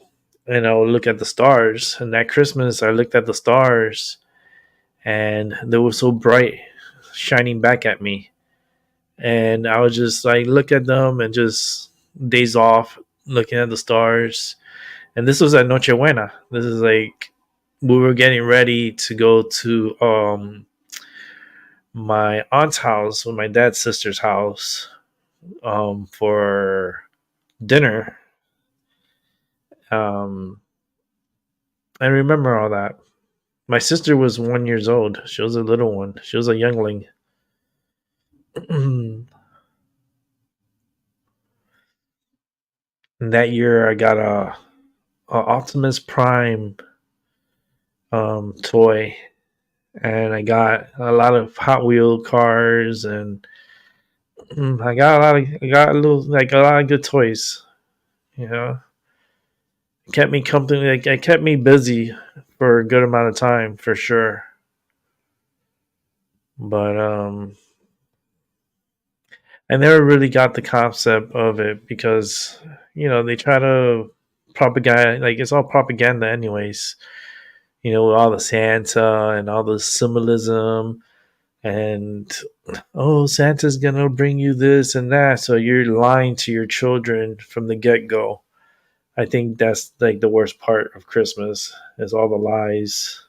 and I would look at the stars. And that Christmas, I looked at the stars, and they were so bright, shining back at me. And I would just like look at them and just days off, looking at the stars. And this was at Noche Buena. This is like we were getting ready to go to my aunt's house, with my dad's sister's house, for dinner. Um, I remember all that. My sister was 1 years old. She was a little one. She was a youngling. And that year, I got a Optimus Prime toy, and I got a lot of Hot Wheel cars, and I got a little like a lot of good toys. You know, it kept me company. Like, it kept me busy for a good amount of time, for sure. But I never really got the concept of it because they try to propaganda, like it's all propaganda anyways. With all the Santa and all the symbolism, and oh, Santa's gonna bring you this and that, so you're lying to your children from the get-go. I think that's like the worst part of Christmas is all the lies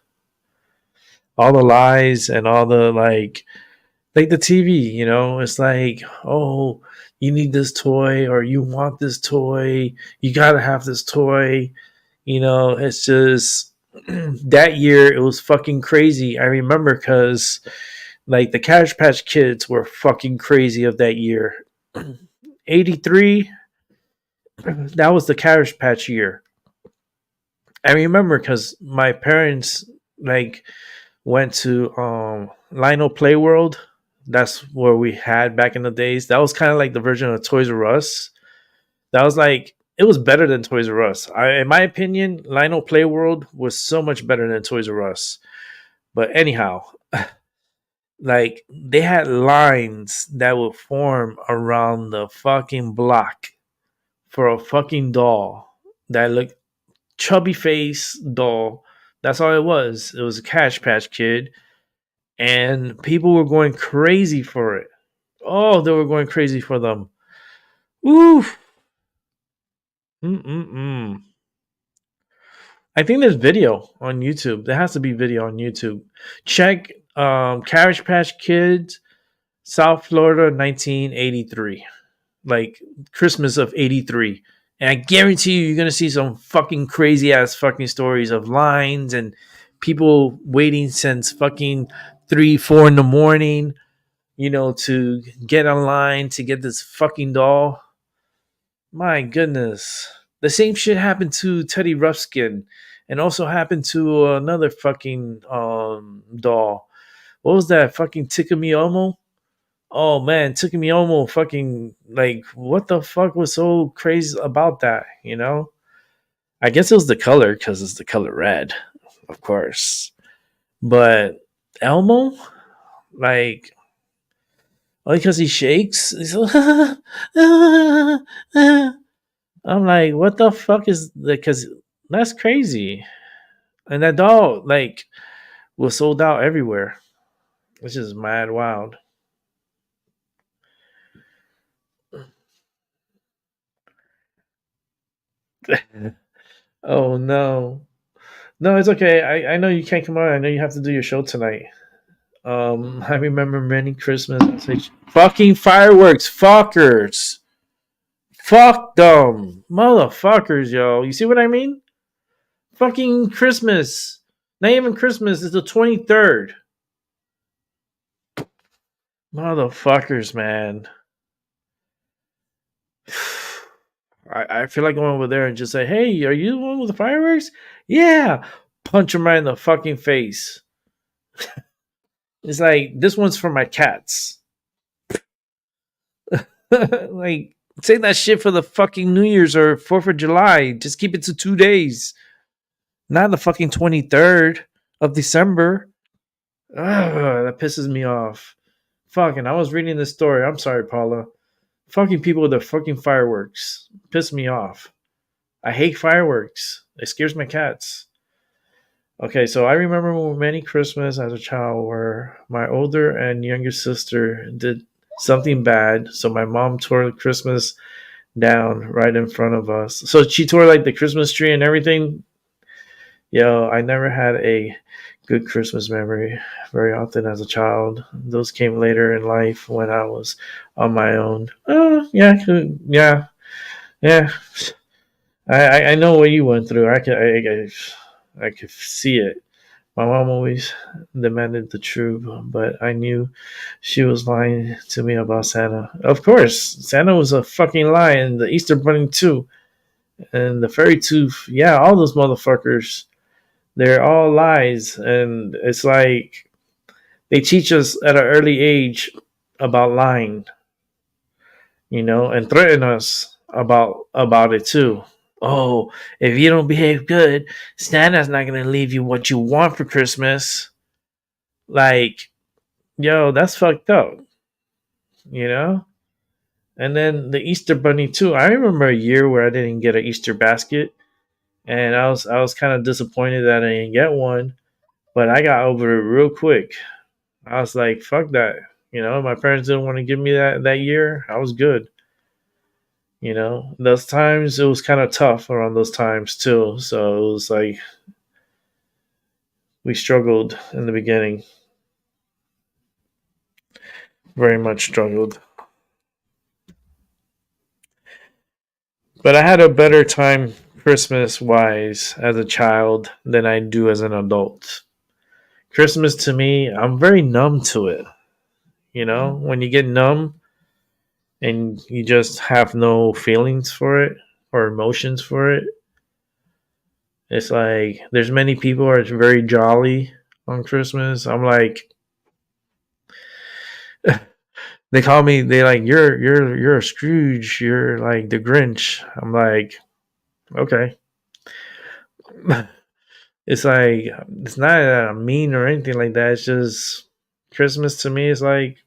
and all the like the TV, it's like, oh, you need this toy or you want this toy, you gotta have this toy. It's just that year it was fucking crazy. I remember because like the Cabbage Patch Kids were fucking crazy of that year. 83, that was the Cabbage Patch year. I remember because my parents like went to Lionel Play World. That's where we had back in the days. That was kind of like the version of Toys R Us. That was like it was better than Toys R Us. In my opinion, Lionel Play World was so much better than Toys R Us. But anyhow, like they had lines that would form around the fucking block for a fucking doll that looked chubby face doll. That's all it was. It was a Cash Patch Kid, and people were going crazy for it. Oh, they were going crazy for them. Ooh. Mm-mm-mm. I think there's video on YouTube. There has to be video on YouTube. Check Carriage Patch Kids, South Florida, 1983. Like Christmas of 83. And I guarantee you're going to see some fucking crazy ass fucking stories of lines and people waiting since fucking 3, 4 in the morning, to get online to get this fucking doll. My goodness. The same shit happened to Teddy Ruffskin and also happened to another fucking doll. What was that? Fucking Tikumi. Oh man, Tikumi fucking like what the fuck was so crazy about that, I guess it was the color because it's the color red, of course. But Elmo, like, only because he shakes. He's like, I'm like, what the fuck is that? Because that's crazy. And that doll, like, was sold out everywhere, which is mad wild. Oh no. No, it's okay. I know you can't come on. I know you have to do your show tonight. I remember many Christmas. Fucking fireworks, fuckers. Fuck them. Motherfuckers, yo. You see what I mean? Fucking Christmas. Not even Christmas. It's the 23rd. Motherfuckers, man. I feel like going over there and just say, hey, are you the one with the fireworks? Yeah. Punch him right in the fucking face. It's like, this one's for my cats. Like, say that shit for the fucking New Year's or 4th of July. Just keep it to 2 days. Not the fucking 23rd of December. Ugh, that pisses me off. Fucking, I was reading this story. I'm sorry, Paula. Fucking people with their fucking fireworks piss me off. I hate fireworks. It scares my cats. Okay, so I remember many Christmas as a child where my older and younger sister did something bad. So my mom tore Christmas down right in front of us. So she tore like the Christmas tree and everything. Yo, I never had a good Christmas memory very often as a child. Those came later in life when I was on my own. Oh, yeah, yeah, yeah. I know what you went through. I could see it. My mom always demanded the truth, but I knew she was lying to me about Santa. Of course, Santa was a fucking lie, and the Easter Bunny too, and the fairy tooth. Yeah, all those motherfuckers. They're all lies, and it's like they teach us at an early age about lying, and threaten us about it too. Oh, if you don't behave good, Santa's not gonna leave you what you want for Christmas. Like, yo, that's fucked up, you know. And then the Easter Bunny too. I remember a year where I didn't get an Easter basket, and I was kind of disappointed that I didn't get one. But I got over it real quick. I was like, fuck that. My parents didn't want to give me that year. I was good. Those times it was kind of tough around those times too. So it was like we struggled in the beginning. Very much struggled. But I had a better time Christmas wise as a child than I do as an adult. Christmas to me, I'm very numb to it. When you get numb and you just have no feelings for it or emotions for it, it's like there's many people who are very jolly on Christmas. I'm like, they call me. They like you're a Scrooge. You're like the Grinch. I'm like, okay. It's like it's not that I'm mean or anything like that. It's just Christmas to me is like,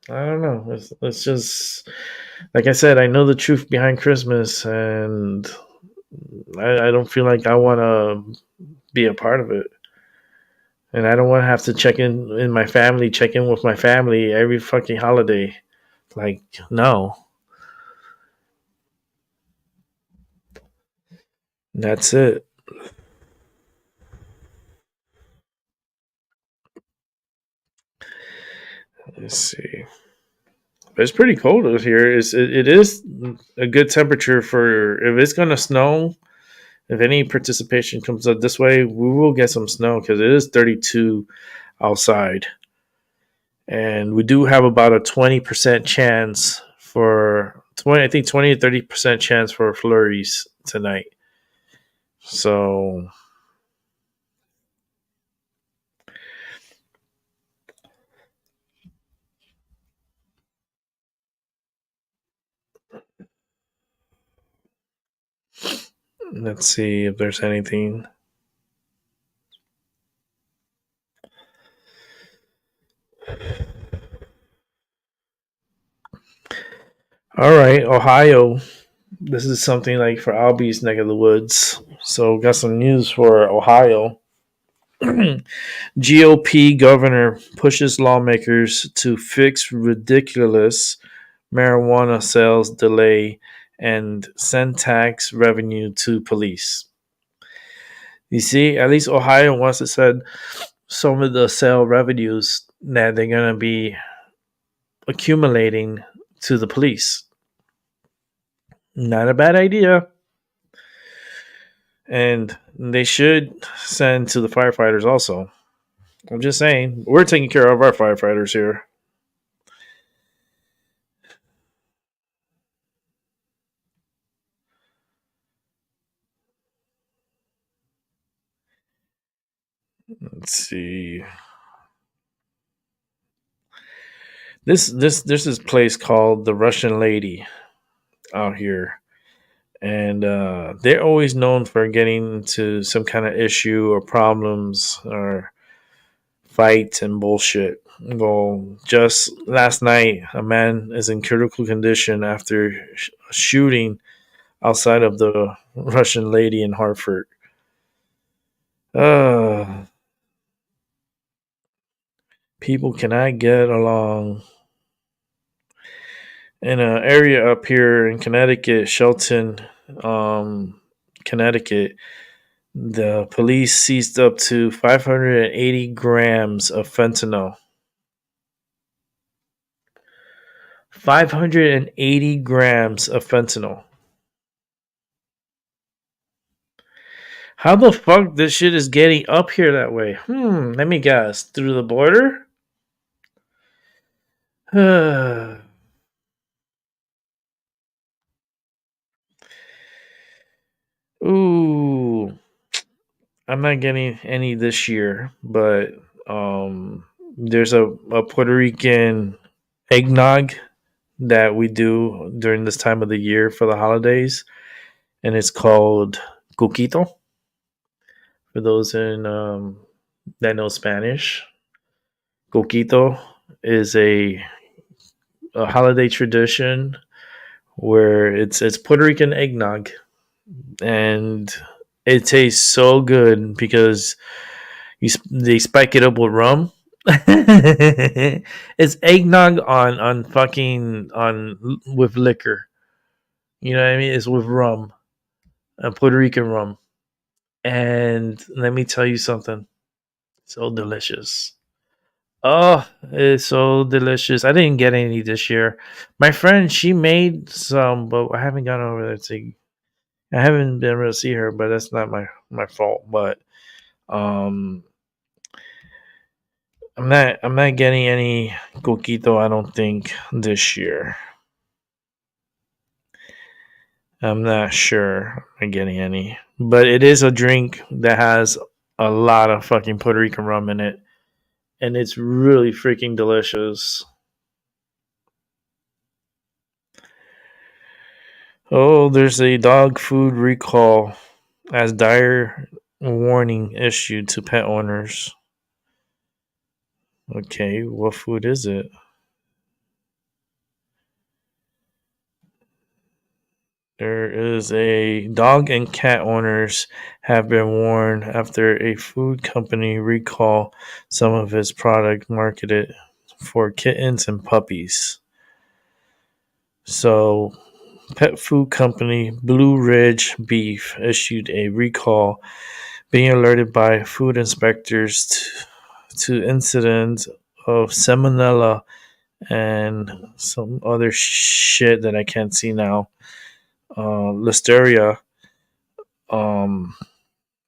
I don't know. It's just like I said. I know the truth behind Christmas, and I don't feel like I want to be a part of it. And I don't want to have to check in my family, check in with my family every fucking holiday. Like, no. That's it. Let's see. But it's pretty cold out here. It is a good temperature for if it's gonna snow. If any participation comes up this way, we will get some snow because it is 32 outside, and we do have about a 20% chance for 20. I think 20 to 30% chance for flurries tonight. So let's see if there's anything. All right, Ohio. This is something like for Albie's neck of the woods. So, got some news for Ohio. GOP governor pushes lawmakers to fix ridiculous marijuana sales delay and send tax revenue to police. You see, at least Ohio wants to send some of the sale revenues that they're going to be accumulating to the police. Not a bad idea. And they should send to the firefighters also. I'm just saying, we're taking care of our firefighters here. Let's see. This there's this place called the Russian Lady out here, and they're always known for getting into some kind of issue or problems or fights and bullshit. Well, just last night, a man is in critical condition after a shooting outside of the Russian Lady in Hartford. Uh, People cannot get along. In an area up here in Connecticut, Shelton, Connecticut, the police seized up to 580 grams of fentanyl. 580 grams of fentanyl. How the fuck this shit is getting up here that way? Let me guess. Through the border? Ooh. I'm not getting any this year, but there's a Puerto Rican eggnog that we do during this time of the year for the holidays, and it's called coquito. For those in that know Spanish, coquito is a holiday tradition where it's Puerto Rican eggnog, and it tastes so good because they spike it up with rum. It's eggnog on fucking on with liquor. You know what I mean? It's with rum, Puerto Rican rum. And let me tell you something, so delicious. Oh, it's so delicious. I didn't get any this year. My friend, she made some, but I haven't gone over there to. I haven't been able to see her, but that's not my fault. But um, I'm not getting any coquito. I don't think this year. I'm not sure I'm getting any, but it is a drink that has a lot of fucking Puerto Rican rum in it, and it's really freaking delicious. Oh, there's a dog food recall as dire warning issued to pet owners. Okay, what food is it? There is a dog and cat owners have been warned after a food company recall some of its product marketed for kittens and puppies. So, pet food company Blue Ridge Beef issued a recall, being alerted by food inspectors to incidents of salmonella and some other shit that I can't see now. Listeria. Um,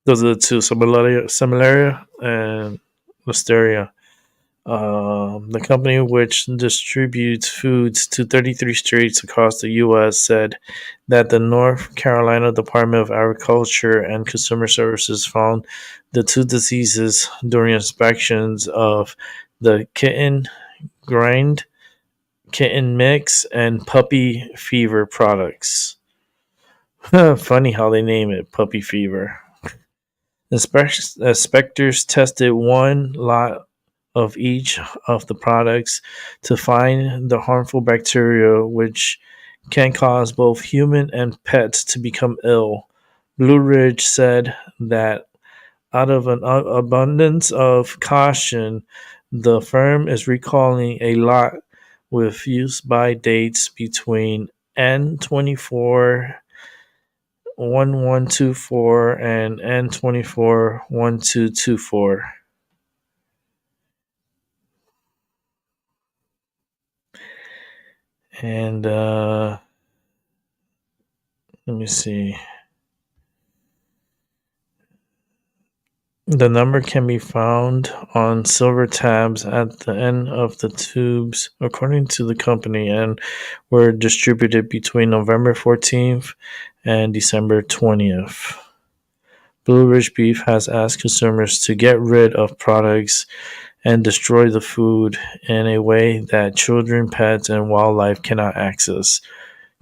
those are the two: Similaria and Listeria. The company, which distributes foods to 33 states across the U.S., said that the North Carolina Department of Agriculture and Consumer Services found the two diseases during inspections of the kitten grind, kitten mix, and puppy fever products. Funny how they name it puppy fever. Inspectors tested one lot of each of the products to find the harmful bacteria which can cause both human and pets to become ill. Blue Ridge said that out of an abundance of caution, the firm is recalling a lot with use by dates between N24 1124 and N24 1224. And let me see. The number can be found on silver tabs at the end of the tubes, according to the company, and were distributed between November 14th and December 20th. Blue Ridge Beef has asked consumers to get rid of products and destroy the food in a way that children, pets, and wildlife cannot access.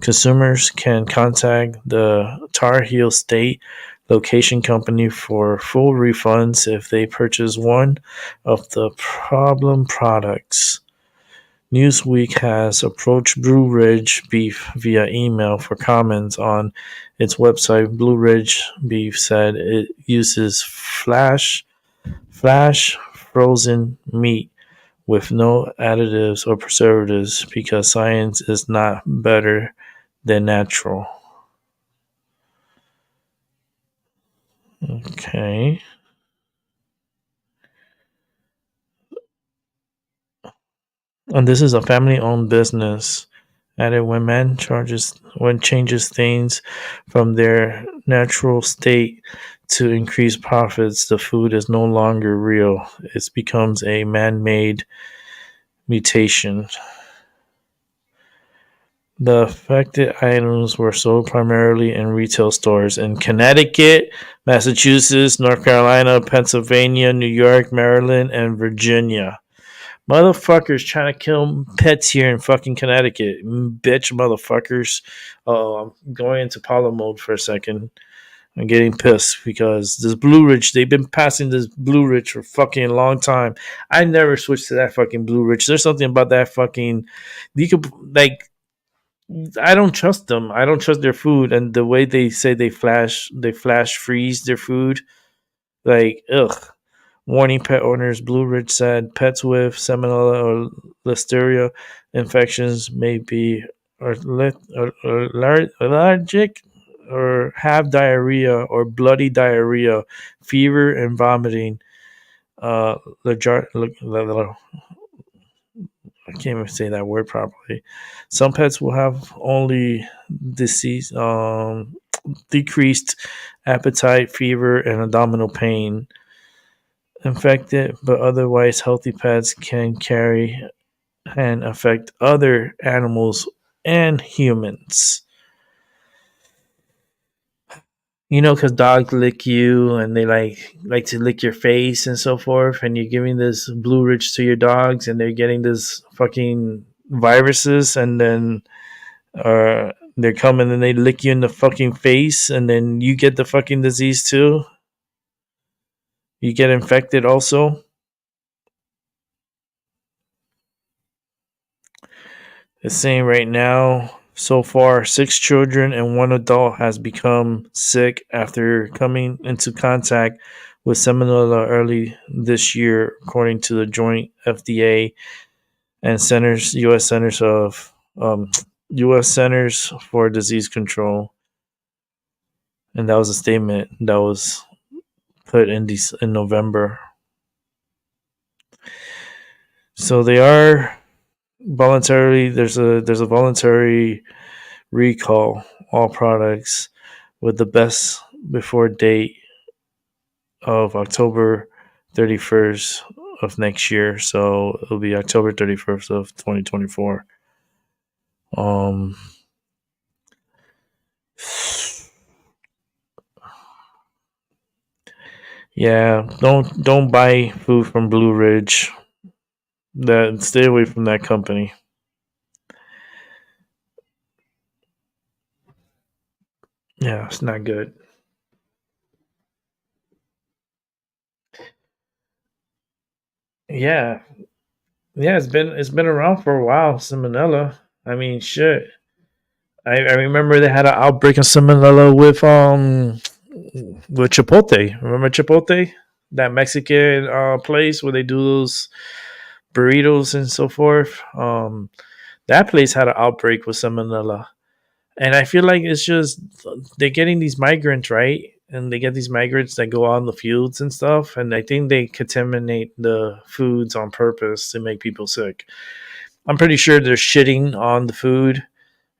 Consumers can contact the Tar Heel State Location Company for full refunds if they purchase one of the problem products. Newsweek has approached Blue Ridge Beef via email for comments on its website. Blue Ridge Beef said it uses flash frozen meat with no additives or preservatives because science is not better than natural. Okay. And this is a family owned business. Added when changes things from their natural state to increase profits, the food is no longer real. It becomes a man made mutation. The affected items were sold primarily in retail stores in Connecticut, Massachusetts, North Carolina, Pennsylvania, New York, Maryland, and Virginia. Motherfuckers trying to kill pets here in fucking Connecticut. Bitch motherfuckers. Oh, I'm going into Paulo mode for a second. I'm getting pissed because this Blue Ridge, they've been passing this Blue Ridge for fucking long time. I never switched to that fucking Blue Ridge. There's something about that fucking. You could, like, I don't trust them. I don't trust their food. And the way they say they flash freeze their food. Like, ugh. Warning pet owners, Blue Ridge said pets with salmonella or listeria infections may be allergic or have diarrhea or bloody diarrhea, fever, and vomiting. Uh, I can't even say that word properly. Some pets will have only disease, decreased appetite, fever, and abdominal pain. Infected but otherwise healthy pets can carry and affect other animals and humans. You know, because dogs lick you and they like to lick your face and so forth, and you're giving this Blue Ridge to your dogs, and they're getting this fucking viruses, and then they're coming and they lick you in the fucking face, and then you get the fucking disease too. You get infected also. It's saying right now, so far, 6 children and 1 adult has become sick after coming into contact with salmonella early this year, according to the joint FDA and U.S. Centers for Disease Control. And that was a statement that was put in November. So they are voluntarily. There's a voluntary recall all products with the best before date of October 31st of next year. So it'll be October 31st of 2024. Um yeah, don't buy food from Blue Ridge. That stay away from that company. Yeah, it's not good. Yeah. Yeah, it's been around for a while, salmonella. I mean, shit. I remember they had an outbreak of salmonella with Chipotle. Remember Chipotle, that Mexican place where they do those burritos and so forth. That place had an outbreak with salmonella, and I feel like it's just they're getting these migrants, right, and they get these migrants that go out in the fields and stuff, and I think they contaminate the foods on purpose to make people sick. I'm pretty sure they're shitting on the food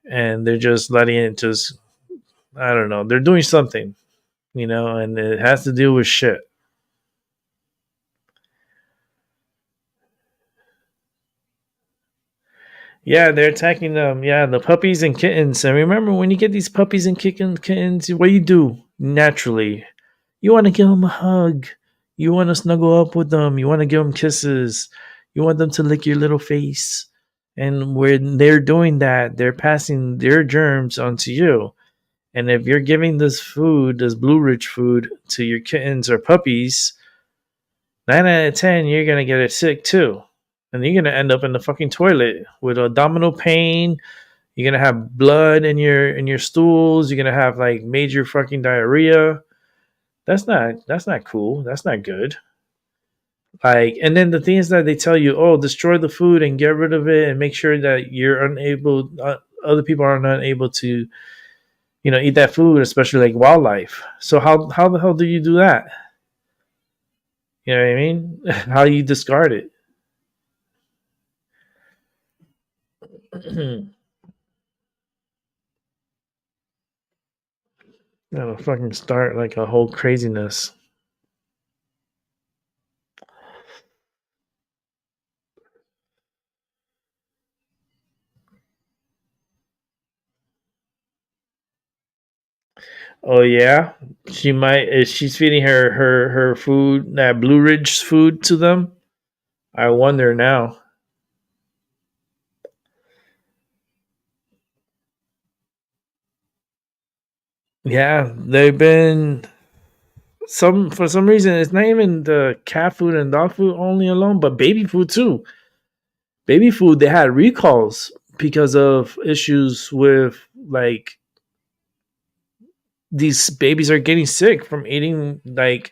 and they're just letting it just, I don't know, they're doing something, and it has to do with shit. Yeah, they're attacking them. Yeah, the puppies and kittens. And remember, when you get these puppies and kittens, what you do naturally? You want to give them a hug. You want to snuggle up with them. You want to give them kisses. You want them to lick your little face. And when they're doing that, they're passing their germs onto you. And if you're giving this food, this blue rich food, to your kittens or puppies, 9 out of 10, you're gonna get it sick too, and you're gonna end up in the fucking toilet with abdominal pain. You're gonna have blood in your stools. You're gonna have like major fucking diarrhea. That's not cool. That's not good. Like, and then the thing is that they tell you, oh, destroy the food and get rid of it, and make sure that you're unable, other people are not able to, eat that food, especially like wildlife. So how the hell do you do that? You know what I mean? How do you discard it? That'll fucking start like a whole craziness. Oh yeah, she might. Is she's feeding her food, that Blue Ridge food, to them? I wonder now. Yeah, they've been some for some reason. It's not even the cat food and dog food only alone, but baby food too. Baby food, they had recalls because of issues with, like, these babies are getting sick from eating, like,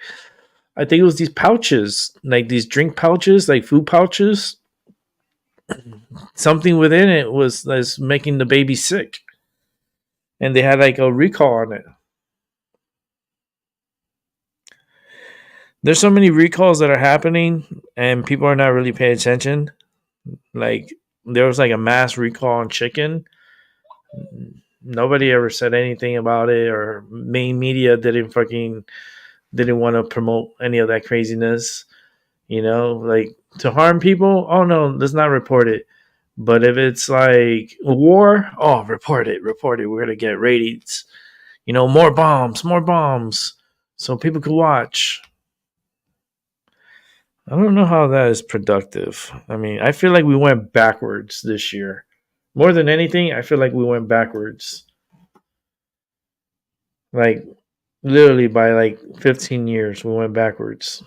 I think it was these pouches, like these drink pouches, like food pouches. Something within it was making the baby sick, and they had like a recall on it. There's so many recalls that are happening, and people are not really paying attention. Like, there was like a mass recall on chicken. Nobody ever said anything about it, or main media didn't want to promote any of that craziness. Like, to harm people. Oh no, let's not report it. But if it's like war, oh, report it, report it. We're gonna get ratings. More bombs, so people could watch. I don't know how that is productive. I mean, I feel like we went backwards this year. More than anything, I feel like we went backwards. Like, literally by like 15 years, we went backwards.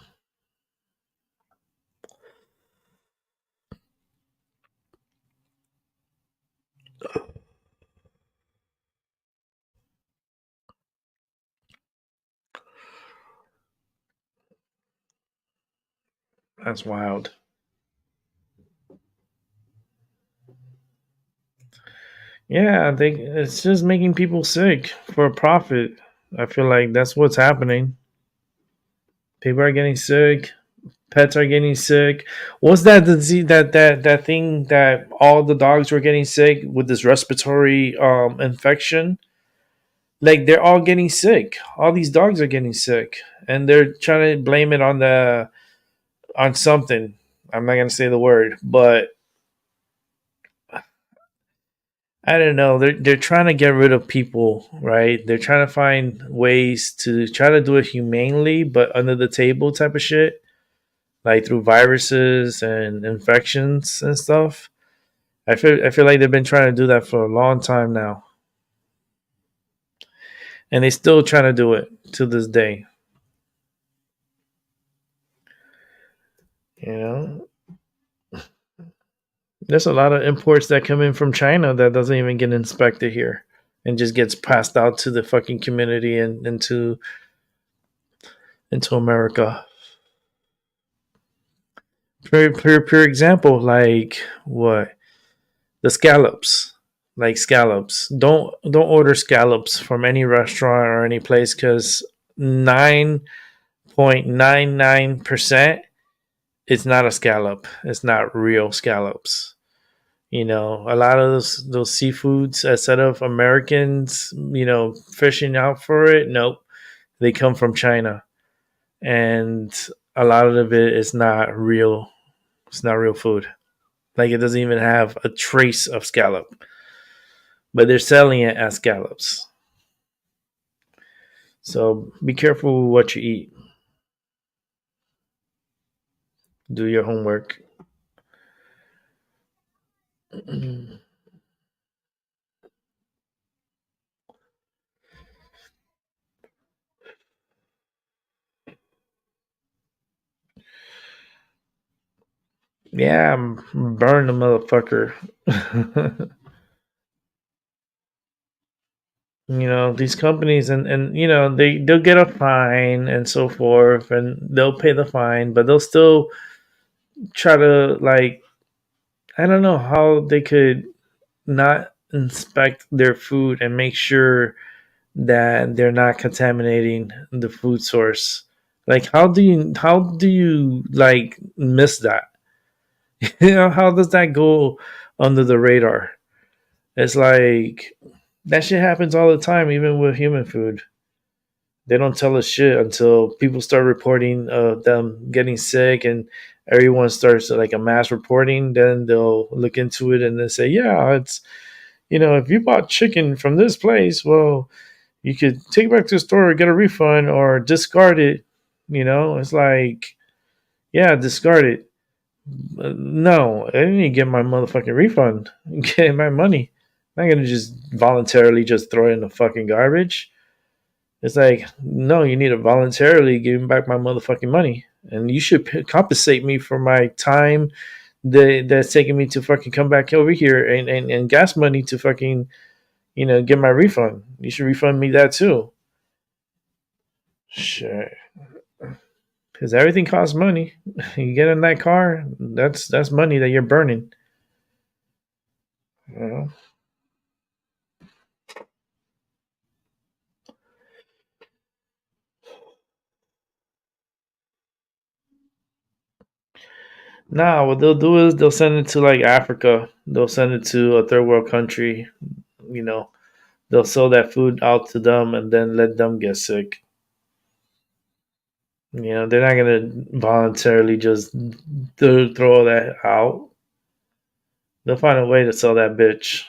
That's wild. Yeah, I think it's just making people sick for a profit. I feel like that's what's happening. People are getting sick. Pets are getting sick. What's that disease, that thing that all the dogs were getting sick with, this respiratory infection? Like, they're all getting sick. All these dogs are getting sick, and they're trying to blame it on something. I'm not gonna say the word, but I don't know. They're trying to get rid of people, right? They're trying to find ways to try to do it humanely, but under the table type of shit, like through viruses and infections and stuff. I feel like they've been trying to do that for a long time now, and they still trying to do it to this day. You know, there's a lot of imports that come in from China that doesn't even get inspected here, and just gets passed out to the fucking community and into America. For example, like what, the scallops, like scallops. Don't order scallops from any restaurant or any place, because 9.99% it's not a scallop. It's not real scallops. A lot of those seafoods, instead of Americans, fishing out for it, nope, they come from China, and a lot of it is not real. It's not real food. Like, it doesn't even have a trace of scallop, but they're selling it as scallops. So be careful with what you eat. Do your homework. Yeah, burn the motherfucker. These companies, and they'll get a fine and so forth, and they'll pay the fine, but they'll still try to, like, I don't know how they could not inspect their food and make sure that they're not contaminating the food source. Like, how do you like miss that? How does that go under the radar? It's like that shit happens all the time, even with human food. They don't tell us shit until people start reporting them getting sick, and everyone starts like a mass reporting. Then they'll look into it and then say, yeah, it's, if you bought chicken from this place, well, you could take it back to the store, get a refund, or discard it. It's like, yeah, discard it. No, I didn't get my motherfucking refund. Get my money. I'm not gonna just voluntarily just throw it in the fucking garbage. It's like, no, you need to voluntarily give me back my motherfucking money, and you should compensate me for my time that's taking me to fucking come back over here, and gas money to fucking get my refund. You should refund me that too. Sure, because everything costs money. You get in that car, that's money that you're burning. You know? Nah, what they'll do is they'll send it to like Africa. They'll send it to a third world country. You know, they'll sell that food out to them and then let them get sick. They're not gonna voluntarily just throw that out. They'll find a way to sell that bitch.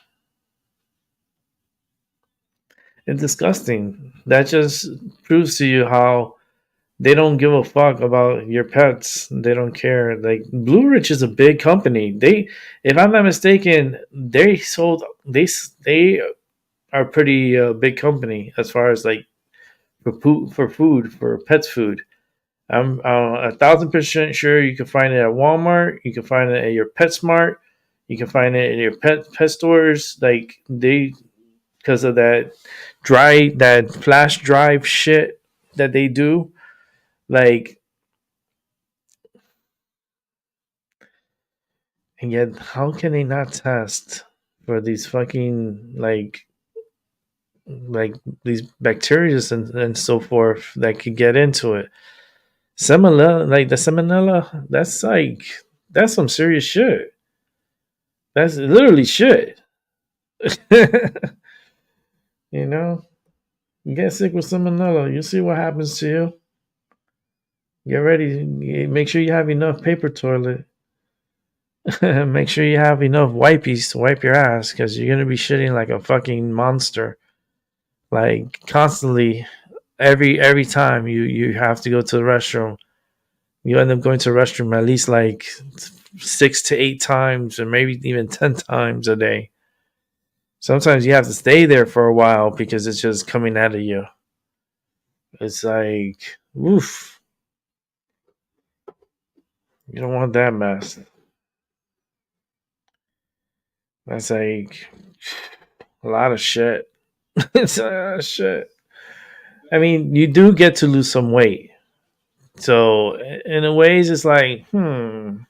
It's disgusting. That just proves to you how they don't give a fuck about your pets. They don't care. Like, Blue Ridge is a big company. If I'm not mistaken, they are pretty big company as far as like for pets food. I'm 1,000% sure you can find it at Walmart. You can find it at your PetSmart. You can find it in your pet stores. Like, they, because of that flash drive shit that they do. Like, and yet, how can they not test for these fucking like these bacteria and so forth that could get into it? Salmonella, like the salmonella, that's some serious shit. That's literally shit. you know, you get sick with salmonella, you see what happens to you. Get ready. Make sure you have enough paper toilet. Make sure you have enough wipies to wipe your ass, because you're gonna be shitting like a fucking monster, like constantly. Every time you have to go to the restroom, you end up going to the restroom at least like 6 to 8 times, or maybe even 10 times a day. Sometimes you have to stay there for a while because it's just coming out of you. It's like, oof, you don't want that mess. That's like a lot of shit. It's a lot of shit. I mean, you do get to lose some weight. So, in a ways, it's like, the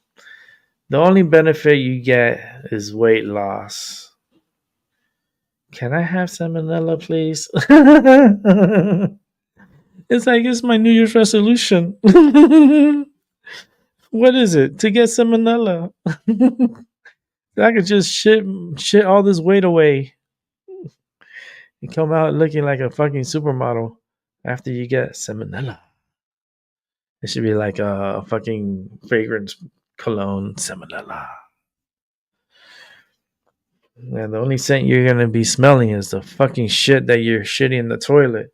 only benefit you get is weight loss. Can I have salmonella, please? It's like, it's my New Year's resolution. What is it? To get salmonella. I could just shit all this weight away and come out looking like a fucking supermodel after you get salmonella. It should be like a fucking fragrance cologne salmonella. And the only scent you're gonna be smelling is the fucking shit that you're shitting in the toilet.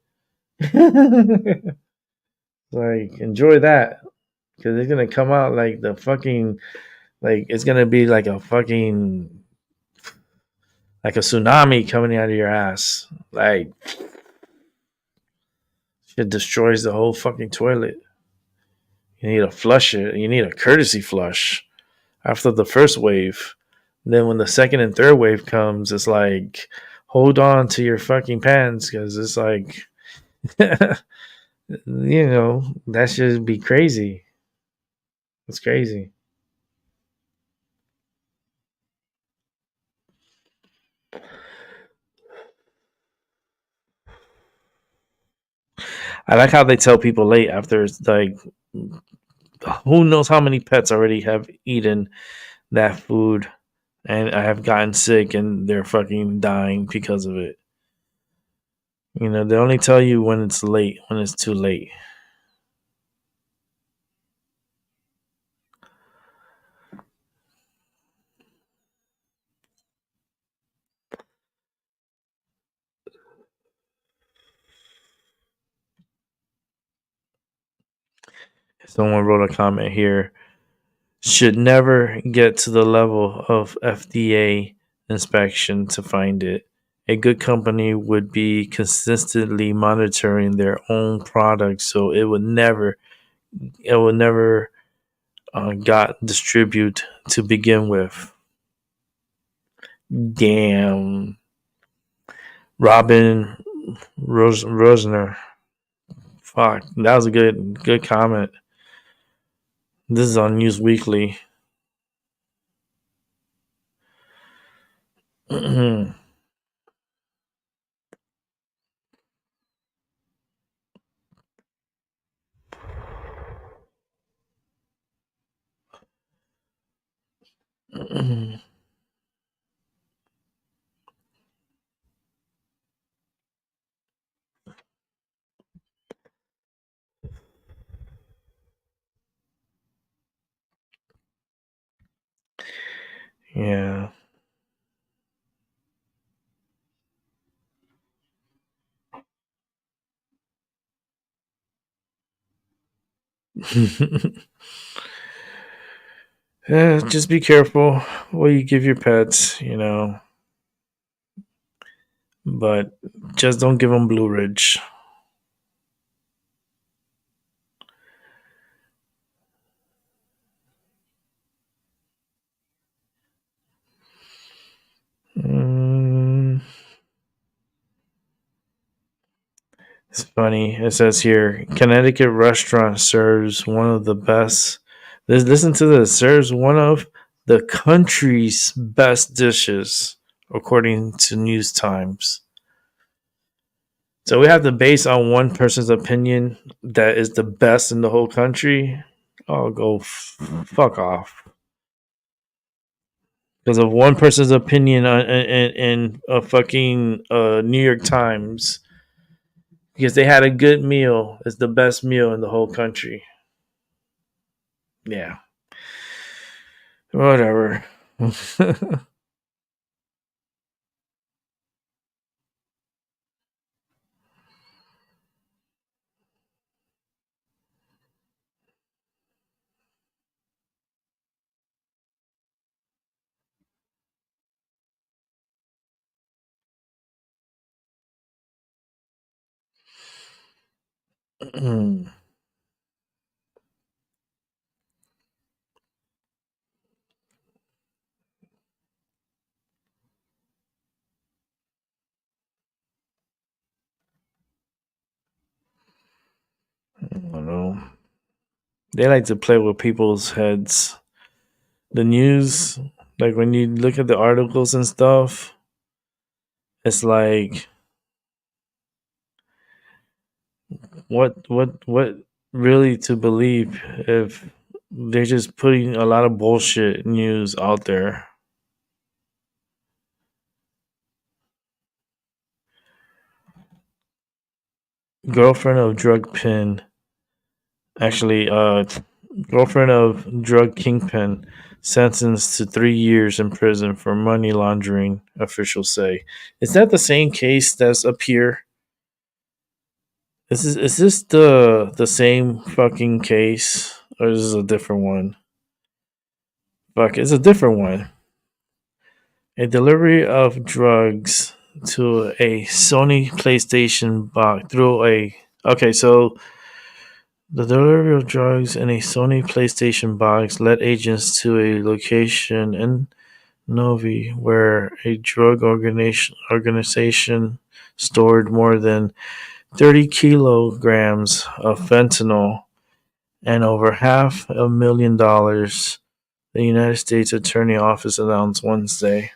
Like, enjoy that. Because it's gonna come out like the fucking, like, it's gonna be like a fucking, like a tsunami coming out of your ass. Like, it destroys the whole fucking toilet. You need to flush it. You need a courtesy flush after the first wave. Then when the second and third wave comes, it's like, hold on to your fucking pants because it's like, that should be crazy. It's crazy. I like how they tell people late after it's like, who knows how many pets already have eaten that food and I have gotten sick and they're fucking dying because of it. They only tell you when it's late, when it's too late. Someone wrote a comment here. Should never get to the level of FDA inspection to find it. A good company would be consistently monitoring their own products, so it would never got distributed to begin with. Damn, Robin Rosner. Fuck, that was a good comment. This is on News Weekly. Yeah. Yeah, just be careful what you give your pets, but just don't give them Blue Ridge. Mm, it's funny. It says here, Connecticut restaurant serves one of the best. Listen to this. Serves one of the country's best dishes, according to News Times. So we have to base on one person's opinion that is the best in the whole country. Oh, go fuck off. Because of one person's opinion in a fucking New York Times. Because they had a good meal. It's the best meal in the whole country. Yeah. Whatever. I don't know. They like to play with people's heads. The news, like when you look at the articles and stuff, it's like what really to believe if they're just putting a lot of bullshit news out there. girlfriend of drug pin, actually, girlfriend of drug kingpin, sentenced to 3 years in prison for money laundering. Officials say. Is that the same case that's up here? Is this the same fucking case, or is this a different one? Fuck, it's a different one. A delivery of drugs to a Sony PlayStation box through a. Okay, so the delivery of drugs in a Sony PlayStation box led agents to a location in Novi where a drug organization stored more than 30 kilograms of fentanyl and over $500,000, the United States Attorney Office announced Wednesday.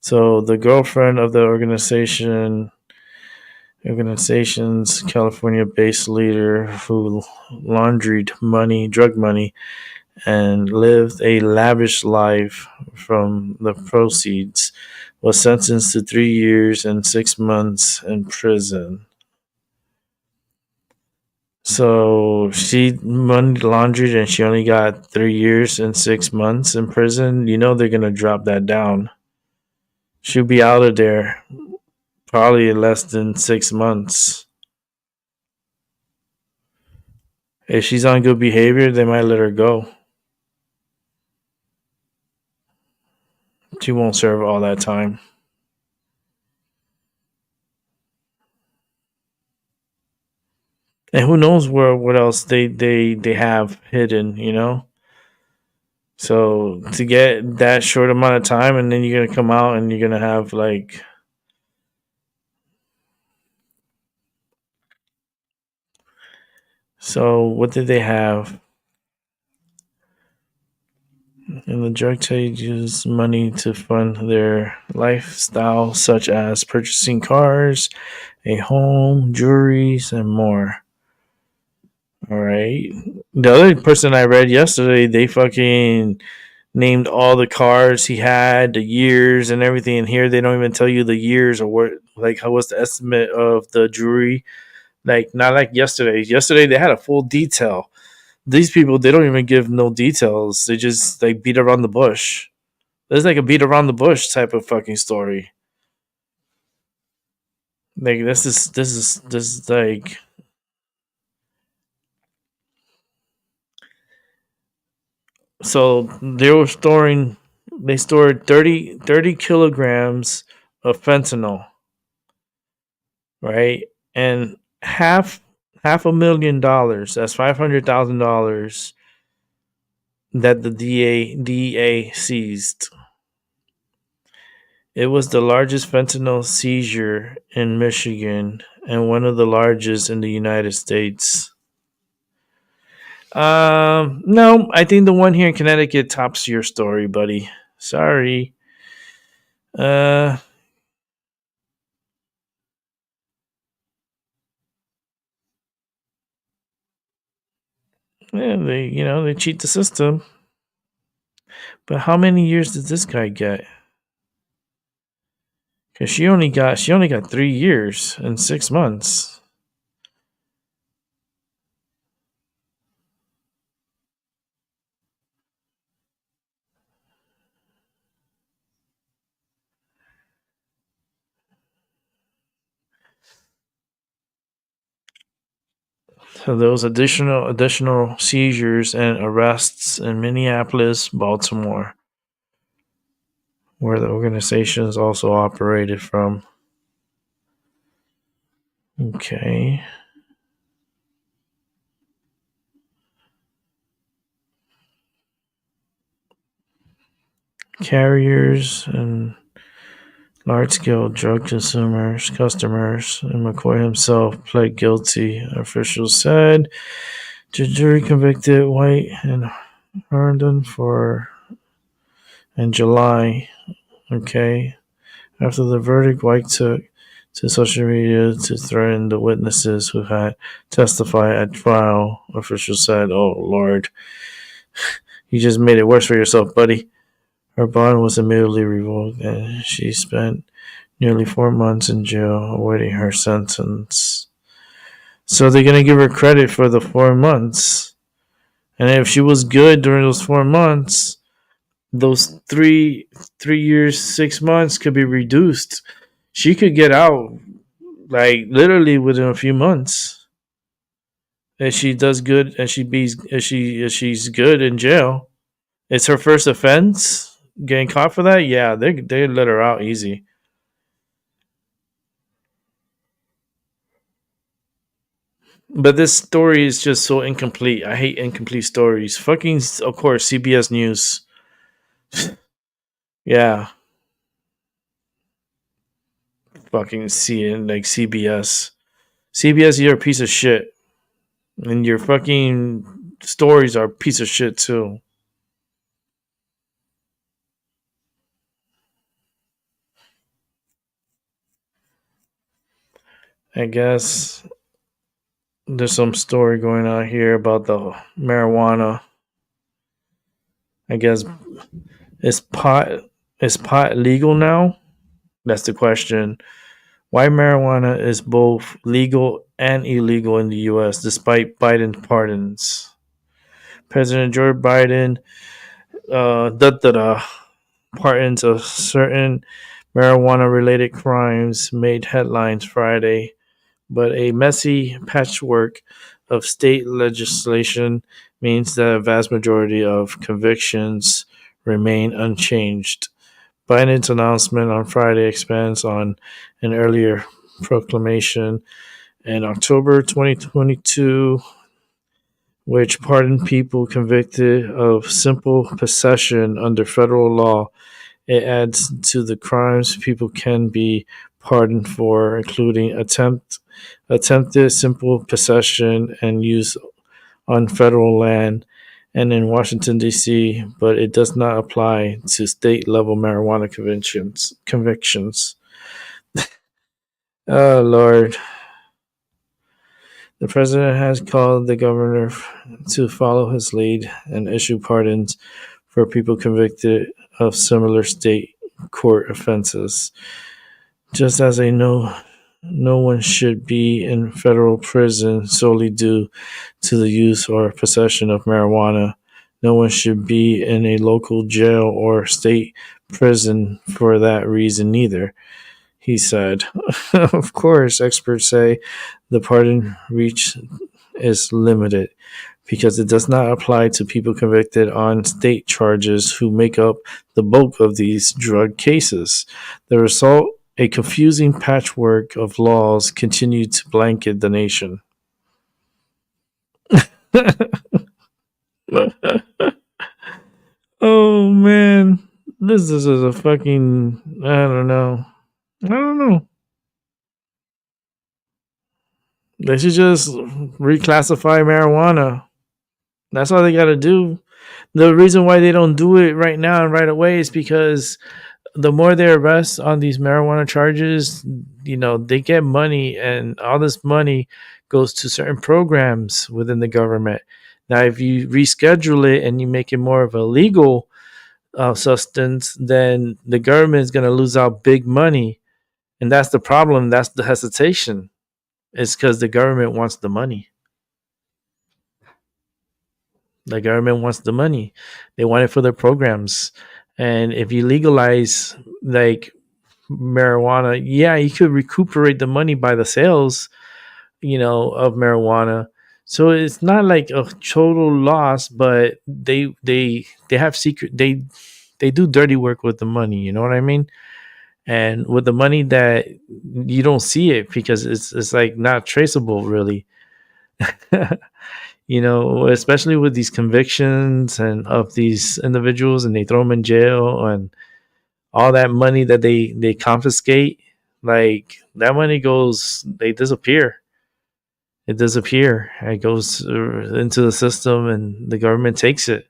So the girlfriend of the organization's California-based leader who laundered drug money, and lived a lavish life from the proceeds, was sentenced to 3 years and 6 months in prison. So she money laundered and she only got 3 years and 6 months in prison. You know they're gonna drop that down. She'll be out of there probably in less than 6 months. If she's on good behavior, they might let her go. She won't serve all that time. And who knows what else they have hidden, you know? So to get that short amount of time and then you're gonna come out and you're gonna have like. So what did they have? And the drug trade used money to fund their lifestyle, such as purchasing cars, a home, jewelries, and more. All right. The other person I read yesterday, they fucking named all the cars he had, the years, and everything. And here they don't even tell you the years or what, like, how was the estimate of the jewelry. Like, not like yesterday. Yesterday they had a full detail. These people, they don't even give no details. They just like beat around the bush. It's like a beat around the bush type of fucking story. Like this is like. So they stored 30 kilograms of fentanyl, right? And half $1 million, that's $500,000 that the DA seized. It was the largest fentanyl seizure in Michigan and one of the largest in the United States. No, I think the one here in Connecticut tops your story, buddy. Sorry. Uh, yeah, they cheat the system. But how many years did this guy get? Because she only got 3 years and 6 months. So there was additional seizures and arrests in Minneapolis, Baltimore, where the organizations also operated from. Okay. Carriers and large-scale drug customers, and McCoy himself pled guilty, officials said. The jury convicted White and Herndon in July. Okay. After the verdict, White took to social media to threaten the witnesses who had testified at trial. Officials said, "Oh, Lord. You just made it worse for yourself, buddy." Her bond was immediately revoked, and she spent nearly 4 months in jail awaiting her sentence. So they're gonna give her credit for the 4 months. And if she was good during those 4 months, those 3 years, 6 months could be reduced. She could get out like literally within a few months. If she does good and if she's good in jail. It's her first offense. Getting caught for that, yeah, they let her out easy. But this story is just so incomplete. I hate incomplete stories. Fucking, of course, CBS News. Yeah, fucking seeing like CBS. CBS, you're a piece of shit, and your fucking stories are a piece of shit too. I guess there's some story going on here about the marijuana. I guess is pot is pot legal now? That's the question. Why marijuana is both legal and illegal in the U.S. despite Biden pardons. President Joe Biden pardons of certain marijuana-related crimes made headlines Friday, but a messy patchwork of state legislation means that a vast majority of convictions remain unchanged. Biden's announcement on Friday expands on an earlier proclamation in October 2022, which pardoned people convicted of simple possession under federal law. It adds to the crimes people can be pardoned for, including attempted simple possession and use on federal land and in Washington, D.C., but it does not apply to state level marijuana convictions. Oh, Lord. The president has called the governor to follow his lead and issue pardons for people convicted of similar state court offenses. Just as no one should be in federal prison solely due to the use or possession of marijuana, no one should be in a local jail or state prison for that reason either, he said. Of course, experts say the pardon reach is limited because it does not apply to people convicted on state charges who make up the bulk of these drug cases. The result, a confusing patchwork of laws continue to blanket the nation. Oh man, this is a fucking I don't know. I don't know. They should just reclassify marijuana. That's all they got to do. The reason why they don't do it right now and right away is because the more they arrest on these marijuana charges, they get money, and all this money goes to certain programs within the government. Now, if you reschedule it and you make it more of a legal substance, then the government is going to lose out big money. And that's the problem. That's the hesitation. It's because the government wants the money. The government wants the money. They want it for their programs. And if you legalize like marijuana, yeah, you could recuperate the money by the sales, of marijuana. So it's not like a total loss, but they have secret they do dirty work with the money, you know what I mean? And with the money that you don't see it because it's like not traceable really. Especially with these convictions and of these individuals, and they throw them in jail, and all that money that they confiscate, like that money goes, they disappear. It disappear. It goes into the system, and the government takes it.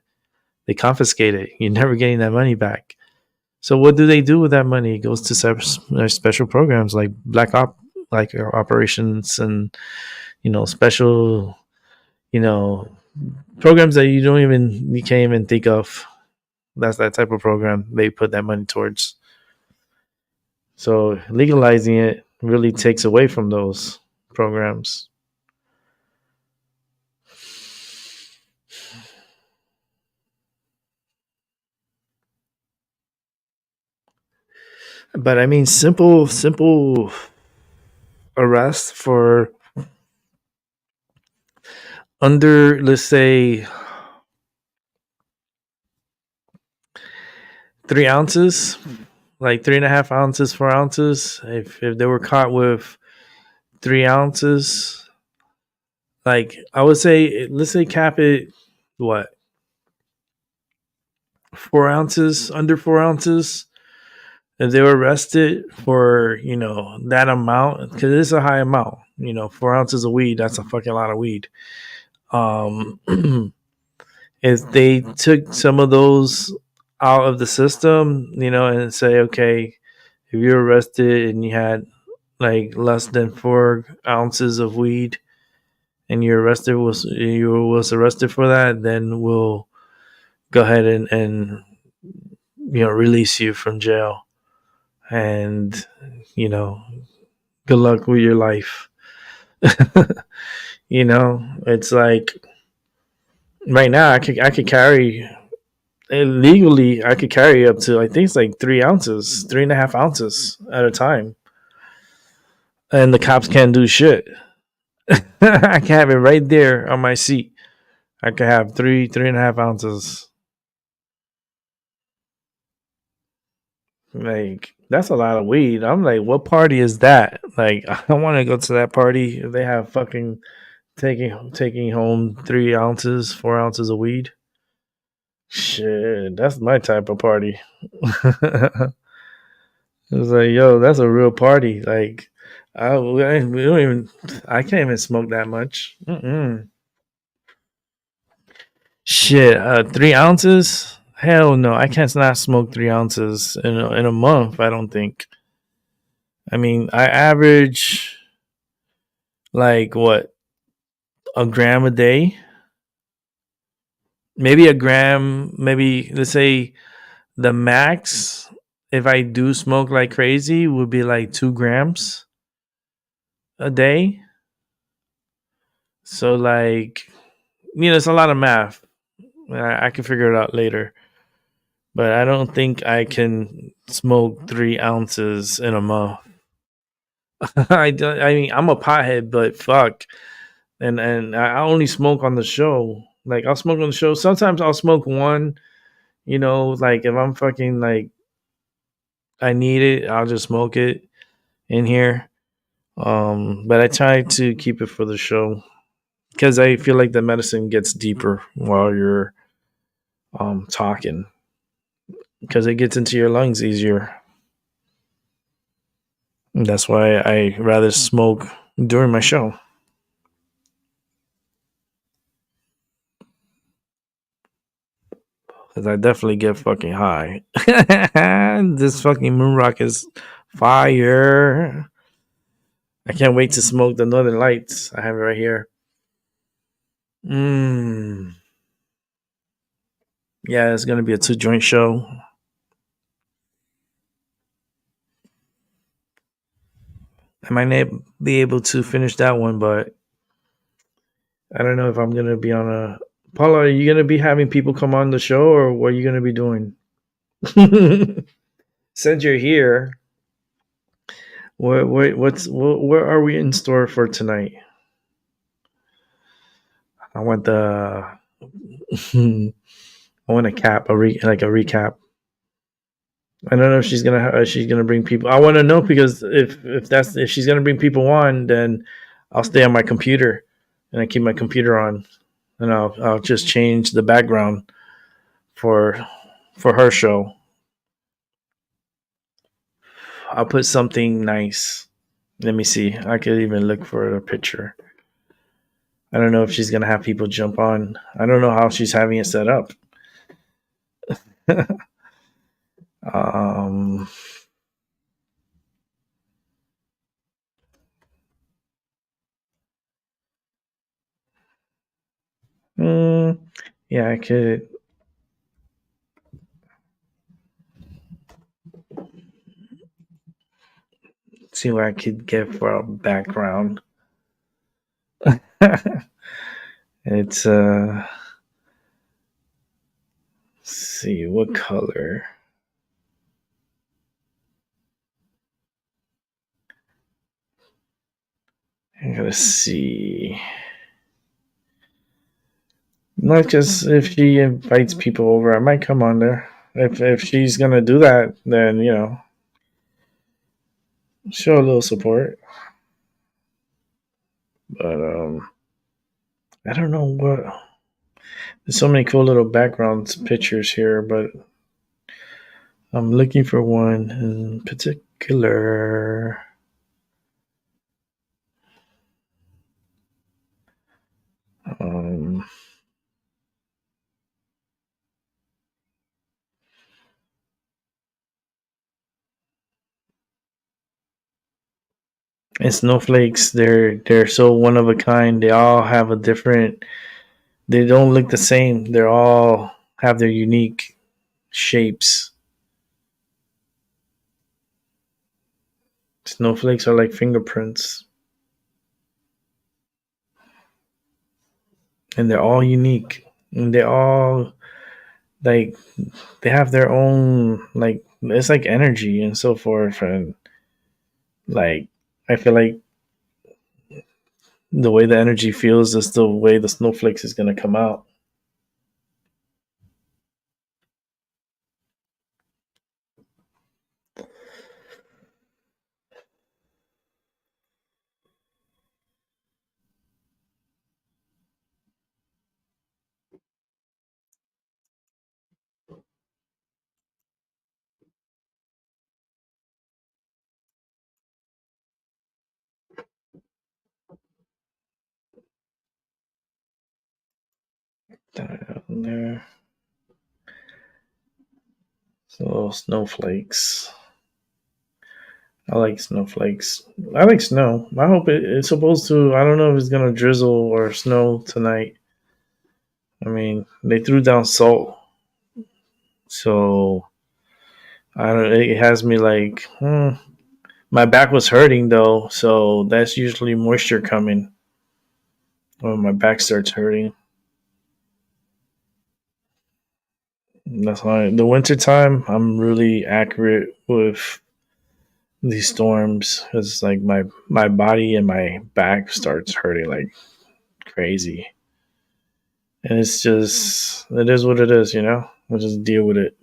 They confiscate it. You're never getting that money back. So what do they do with that money? It goes to special programs like like operations, and special you know programs that you can't even think of. That's that type of program they put that money towards. So legalizing it really takes away from those programs. But I mean, simple arrest for under, let's say, 3 ounces, like 3.5 ounces, 4 ounces. If they were caught with 3 ounces, like I would say, let's say cap it what, 4 ounces, under 4 ounces. If they were arrested for that amount, because it's a high amount, 4 ounces of weed, that's a fucking lot of weed. Um, if they took some of those out of the system, and say, okay, if you're arrested and you had like less than 4 ounces of weed, and you was arrested for that, then we'll go ahead and release you from jail, and you know good luck with your life. It's like right now I could carry legally. I could carry up to, I think it's like 3 ounces, 3.5 ounces at a time, and the cops can't do shit. I can have it right there on my seat. I could have 3.5 ounces. Like, that's a lot of weed. I'm like, what party is that? Like, I don't want to go to that party if they have fucking taking home 3 ounces, 4 ounces of weed. Shit, that's my type of party. It's like, yo, that's a real party. Like, we don't even. I can't even smoke that much. Mm-mm. Shit, 3 ounces? Hell no, I can't not smoke 3 ounces in a month. I don't think. I mean, I average like what, a gram a day, maybe a gram. Maybe let's say the max, if I do smoke like crazy, would be like 2 grams a day. So like, it's a lot of math. I can figure it out later, but I don't think I can smoke 3 ounces in a month. I don't, I mean, I'm a pothead, but fuck, and I only smoke on the show. Like, I'll smoke on the show. Sometimes I'll smoke one. Like if I'm fucking like I need it, I'll just smoke it in here. But I try to keep it for the show because I feel like the medicine gets deeper while you're talking, because it gets into your lungs easier. That's why I rather smoke during my show. Because I definitely get fucking high. This fucking moon rock is fire. I can't wait to smoke the Northern Lights. I have it right here. Mmm. Yeah, it's gonna be a 2 joint show. I might not be able to finish that one, but I don't know if I'm gonna be on a. Paula, are you gonna be having people come on the show, or what are you gonna be doing? Since you're here, where are we in store for tonight? I want the. I want a cap, like a recap. I don't know if she's gonna bring people. I want to know, because if she's gonna bring people on, then I'll stay on my computer, and I keep my computer on, and I'll just change the background for her show. I'll put something nice. Let me see. I could even look for a picture. I don't know if she's gonna have people jump on. I don't know how she's having it set up. um, mm, yeah, I could see what I could get for a background. It's let's see what color. I gotta see. Not just if she invites people over, I might come on there. If she's gonna do that, then show a little support. But I don't know what. There's so many cool little background pictures here, but I'm looking for one in particular. Um, and snowflakes, they're so one of a kind. They all have a different. They don't look the same. They're all have their unique shapes. Snowflakes are like fingerprints, and they're all unique. And they all like they have their own like it's like energy and so forth. And like I feel like the way the energy feels is the way the snowflakes is gonna come out. Down there. So snowflakes. I like snowflakes. I like snow. I hope it's supposed to. I don't know if it's gonna drizzle or snow tonight. I mean, they threw down salt, so I don't. It has me like, my back was hurting though, so that's usually moisture coming when my back starts hurting. That's why the winter time I'm really accurate with these storms because like my body and my back starts hurting like crazy, and it's just it is what it is. We'll just deal with it.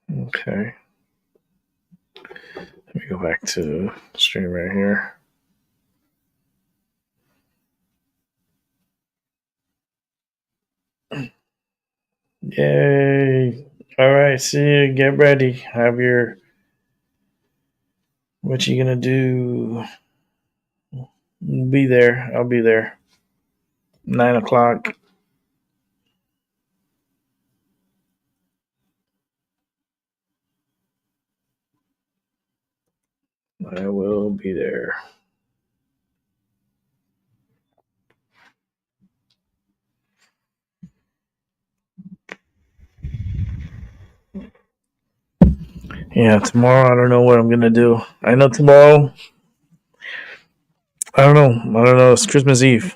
Okay, let me go back to the stream right here. Yay! All right, see you. Get ready. Have your what you gonna do? Be there. I'll be there. 9 o'clock. I will be there. Yeah, tomorrow I don't know what I'm gonna do. I know tomorrow. I don't know. I don't know. It's Christmas Eve,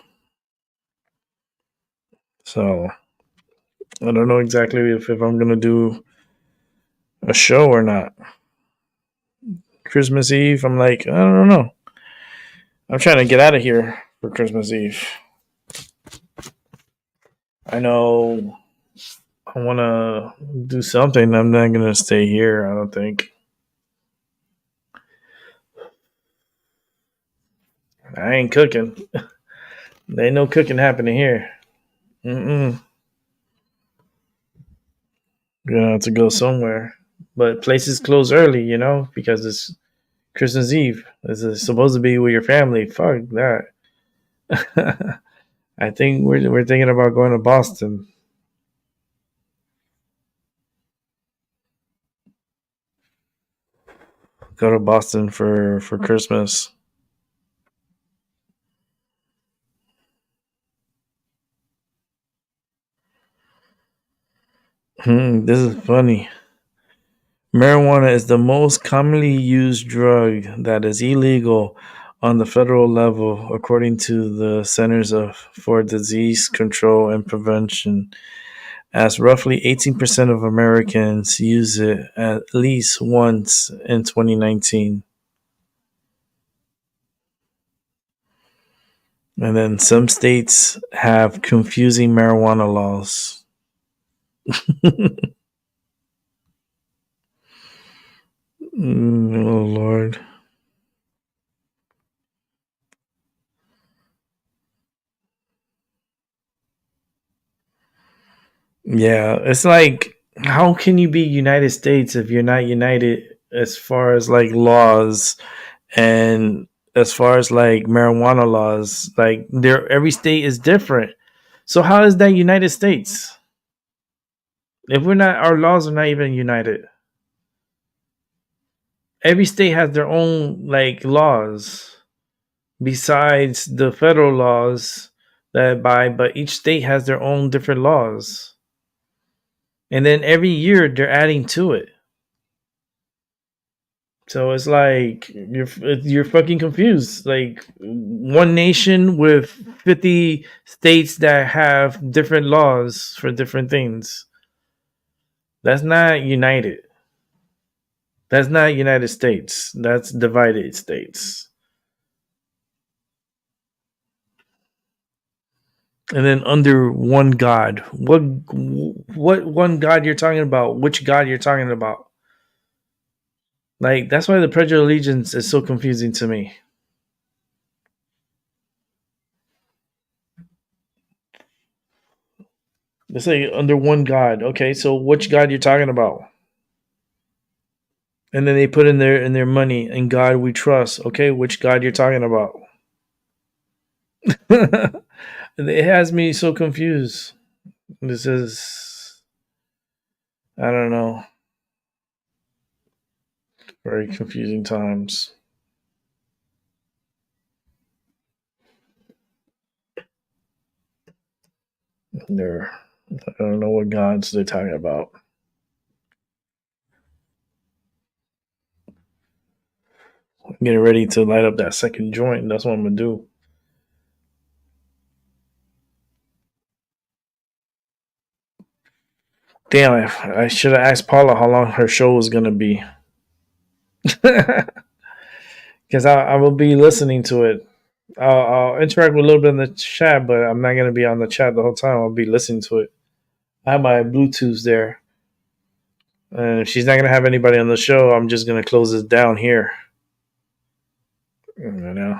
so I don't know exactly if I'm gonna do a show or not. Christmas Eve, I'm like, I don't know. I'm trying to get out of here for Christmas Eve. I know I want to do something. I'm not gonna stay here. I don't think. I ain't cooking. There ain't no cooking happening here. Mm-mm. Gonna have to go somewhere. But places close early, because it's Christmas Eve. It's supposed to be with your family. Fuck that. I think we're thinking about going to Boston. Go to Boston for Christmas. This is funny. Marijuana is the most commonly used drug that is illegal on the federal level, according to the Centers for Disease Control and Prevention. as roughly 18% of Americans use it at least once in 2019. And then some states have confusing marijuana laws. Oh, Lord. Yeah, it's like, how can you be United States if you're not united as far as like laws and as far as like marijuana laws? Like, there, every state is different. So how is that United States if we're not? Our laws are not even united. Every state has their own like laws besides the federal laws that by, but each state has their own different laws, and then every year they're adding to it. So it's like you're fucking confused. Like, one nation with 50 states that have different laws for different things. That's not united. That's not United States. That's divided states. And then under one God. What one God you're talking about? Which God you're talking about? Like, that's why the Pledge of Allegiance is so confusing to me. They say under one God. Okay, so which God you're talking about? And then they put in their money, in God we trust. Okay, which God you're talking about? It has me so confused. This is, I don't know, very confusing times. They're, I don't know what gods they're talking about. I'm getting ready to light up that second joint. That's what I'm gonna do. Damn, I should have asked Paula how long her show was gonna be. Because I will be listening to it. I'll interact with a little bit in the chat, but I'm not gonna be on the chat the whole time. I'll be listening to it. I have my Bluetooth there. And if she's not gonna have anybody on the show, I'm just gonna close this down here. You know.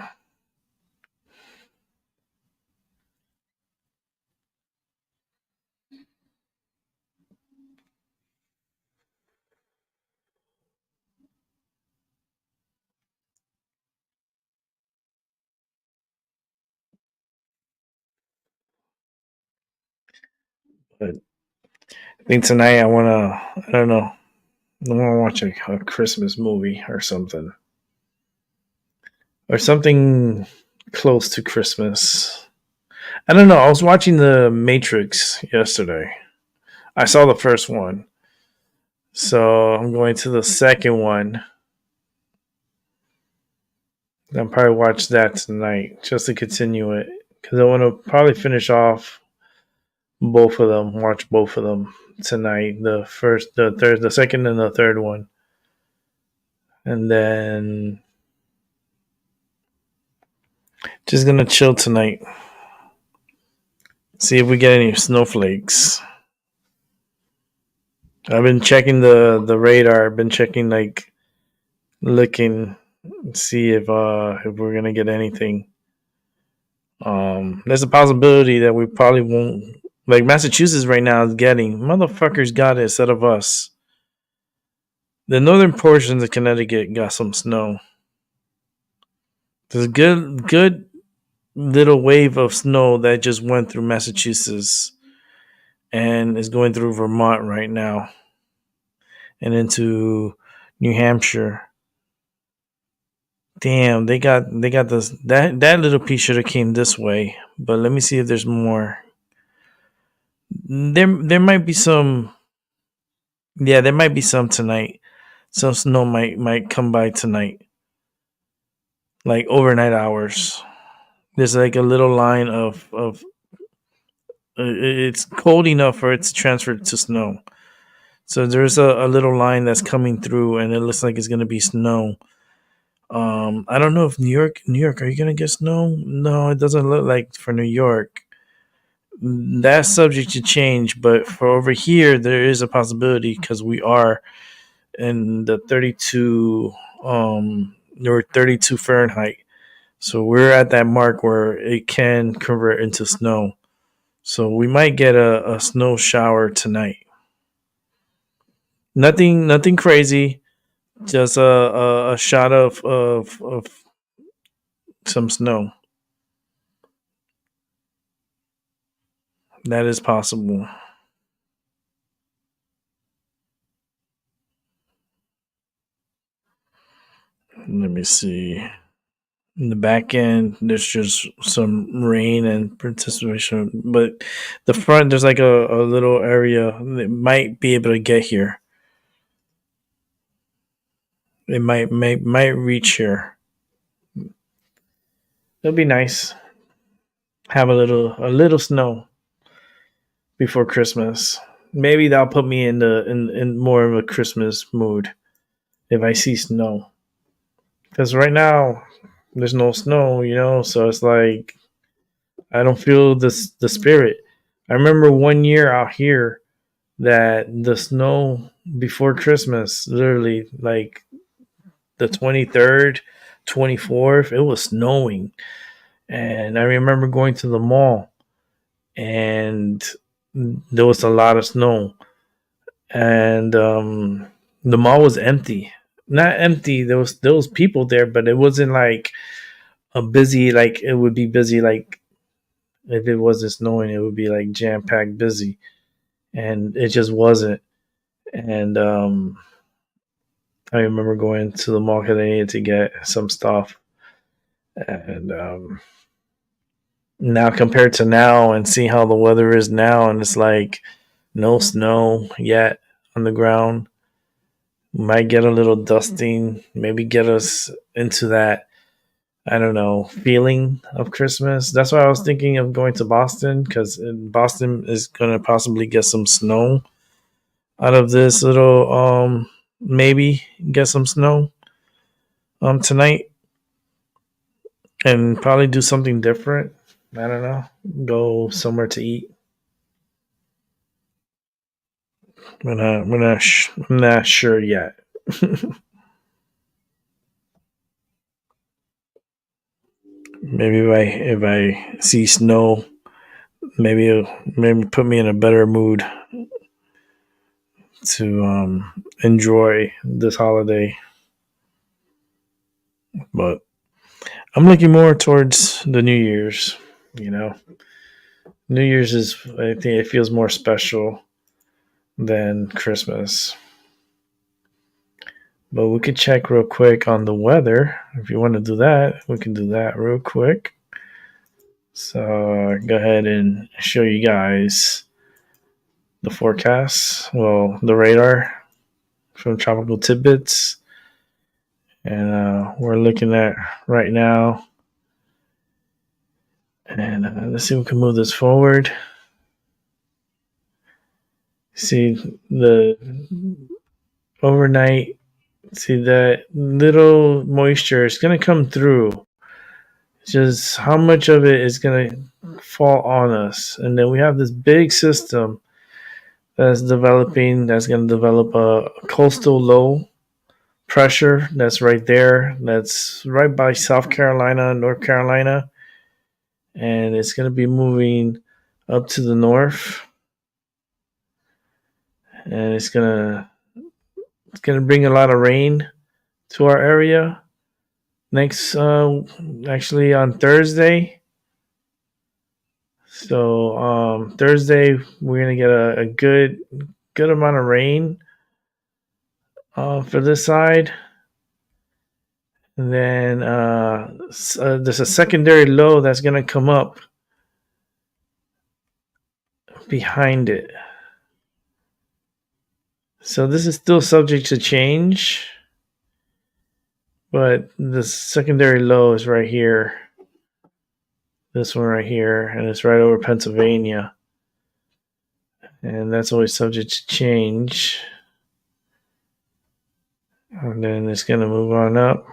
But I think tonight I wanna, I don't know, I wanna watch a Christmas movie or something. Or something close to Christmas. I don't know. I was watching The Matrix yesterday. I saw the first one. So I'm going to the second one. I'll probably watch that tonight just to continue it. Because I want to probably finish off both of them, watch both of them tonight. The first, the third, the second, and the third one. And then just going to chill tonight. See if we get any snowflakes. I've been checking the radar. I've been checking, like, looking, see if we're gonna get anything. There's a possibility that we probably won't. Like, Massachusetts right now is getting, motherfuckers got it instead of us. The northern portions of Connecticut got some snow. There's a good little wave of snow that just went through Massachusetts and is going through Vermont right now and into New Hampshire. Damn, they got this, that little piece should have came this way. But let me see if there's more. There might be some. Yeah, there might be some tonight. Some snow might come by tonight. Like overnight hours. There's like a little line of it's cold enough for it to transfer to snow. So there's a little line that's coming through, and it looks like it's gonna be snow. I don't know if New York, are you gonna get snow? No, it doesn't look like for New York. That's subject to change, but for over here, there is a possibility because we are in the 32, or 32 Fahrenheit. So we're at that mark where it can convert into snow. So we might get a snow shower tonight. Nothing crazy. Just a shot of some snow. That is possible. Let me see. In the back end, there's just some rain and participation, but the front there's like a little area that might be able to get here. It might reach here. It'll be nice. Have a little snow before Christmas. Maybe that'll put me in more of a Christmas mood if I see snow. Because right now there's no snow, so it's like I don't feel the spirit. I remember one year out here that the snow before Christmas, literally like the 23rd, 24th, it was snowing. And I remember going to the mall and there was a lot of snow. And the mall was empty. Not empty, there was people there, but it wasn't like a busy, like it would be busy like if it wasn't snowing, it would be like jam packed busy. And it just wasn't. And I remember going to the mall because I needed to get some stuff. And now compared to now and see how the weather is now, and it's like no snow yet on the ground. Might get a little dusting, maybe get us into that, I don't know, feeling of Christmas. That's why I was thinking of going to Boston because Boston is going to possibly get some snow out of this little, maybe get some snow tonight and probably do something different. I don't know. Go somewhere to eat. I'm not sure yet. Maybe if I see snow, maybe put me in a better mood to enjoy this holiday. But I'm looking more towards the New Year's. You know, New Year's is, I think it feels more special than Christmas. But we could check real quick on the weather. If you want to do that, we can do that real quick. So go ahead and show you guys the forecast. Well, the radar from Tropical Tidbits. And we're looking at right now. And let's see if we can move this forward. See the overnight. See that little moisture is going to come through. Just how much of it is going to fall on us. And then we have this big system that's developing, that's going to develop a coastal low pressure that's right there. That's right by South Carolina, North Carolina. And it's going to be moving up to the north. And it's going to bring a lot of rain to our area. Next, actually on Thursday. So Thursday we're gonna get a good amount of rain for this side, and then there's a secondary low that's gonna come up behind it. So this is still subject to change, but the secondary low is right here. This one right here, and it's right over Pennsylvania. and that's always subject to change. And then it's going to move on up.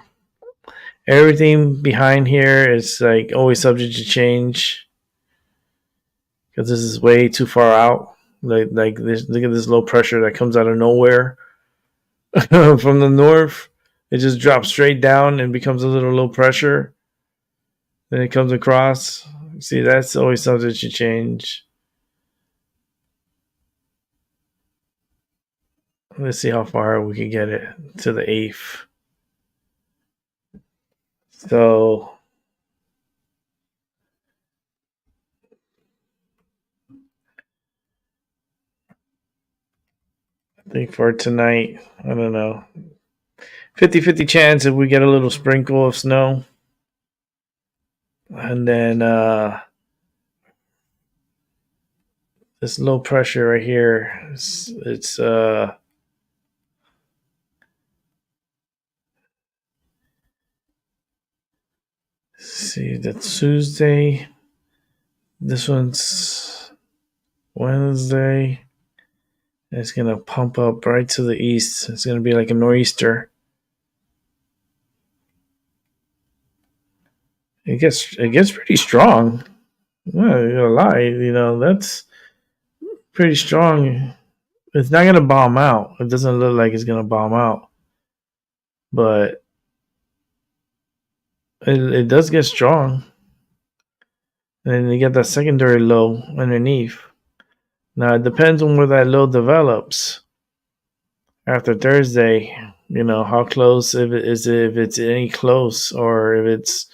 Everything behind here is like always subject to change because this is way too far out. Like this, look at this low pressure that comes out of nowhere from the north. It just drops straight down and becomes a little low pressure. Then it comes across. See, that's always subject to change. Let's see how far we can get it to the 8th. So I think for tonight, I don't know. 50-50 chance if we get a little sprinkle of snow. And then this low pressure right here, it's see, that's Tuesday. This one's Wednesday. It's gonna pump up right to the east. It's gonna be like a nor'easter. It gets pretty strong. I'm not gonna lie, that's pretty strong. It's not gonna bomb out. It doesn't look like it's gonna bomb out, but it does get strong. And then you get that secondary low underneath. Now it depends on where that low develops after Thursday. How close if it's any close or if it's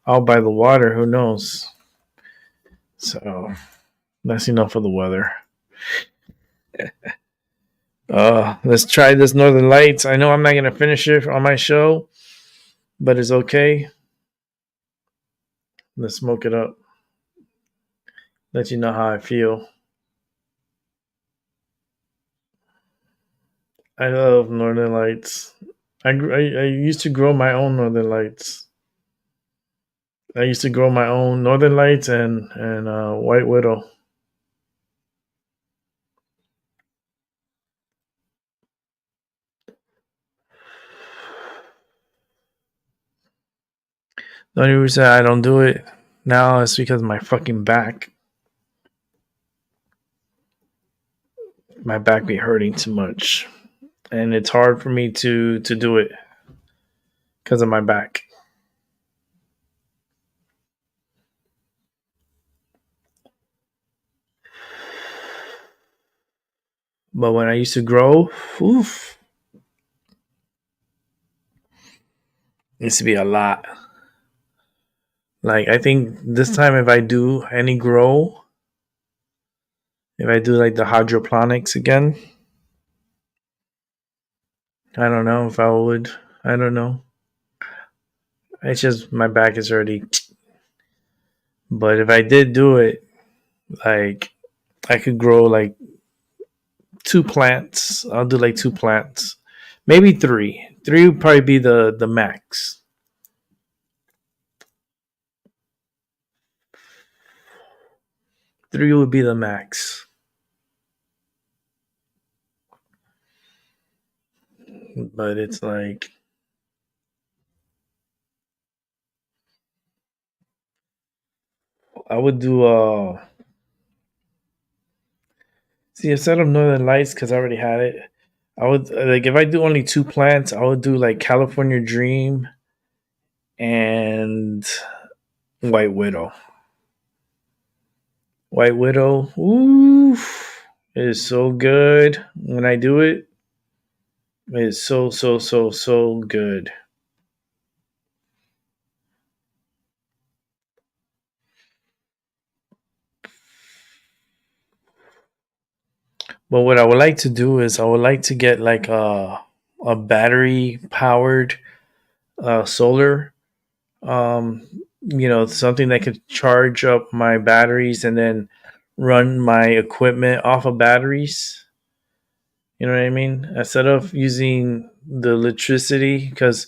out by the water. Who knows? So that's enough of the weather. Let's try this Northern Lights. I know I'm not gonna finish it on my show, but it's okay. Let's smoke it up. Let you know how I feel. I love Northern Lights. I used to grow my own Northern Lights. I used to grow my own Northern Lights and White Widow. The only reason I don't do it now is because of my fucking back. My back be hurting too much. And it's hard for me to do it because of my back. But when I used to grow, oof, it used to be a lot. Like, I think this time if I do any grow, if I do like the hydroponics again, I don't know if I would. I don't know. It's just my back is already. But if I did do it, like, I could grow like 2 plants. I'll do like 2 plants. Maybe 3. 3 would probably be the max. Three would be the max. But it's like I would do see instead of Northern Lights because I already had it. I would like if I do only 2 plants, I would do like California Dream and White Widow. White Widow, ooh, it is so good when I do it. It is so good. But what I would like to do is I would like to get like a battery powered solar, something that could charge up my batteries and then run my equipment off of batteries. You know what I mean? Instead of using the electricity, because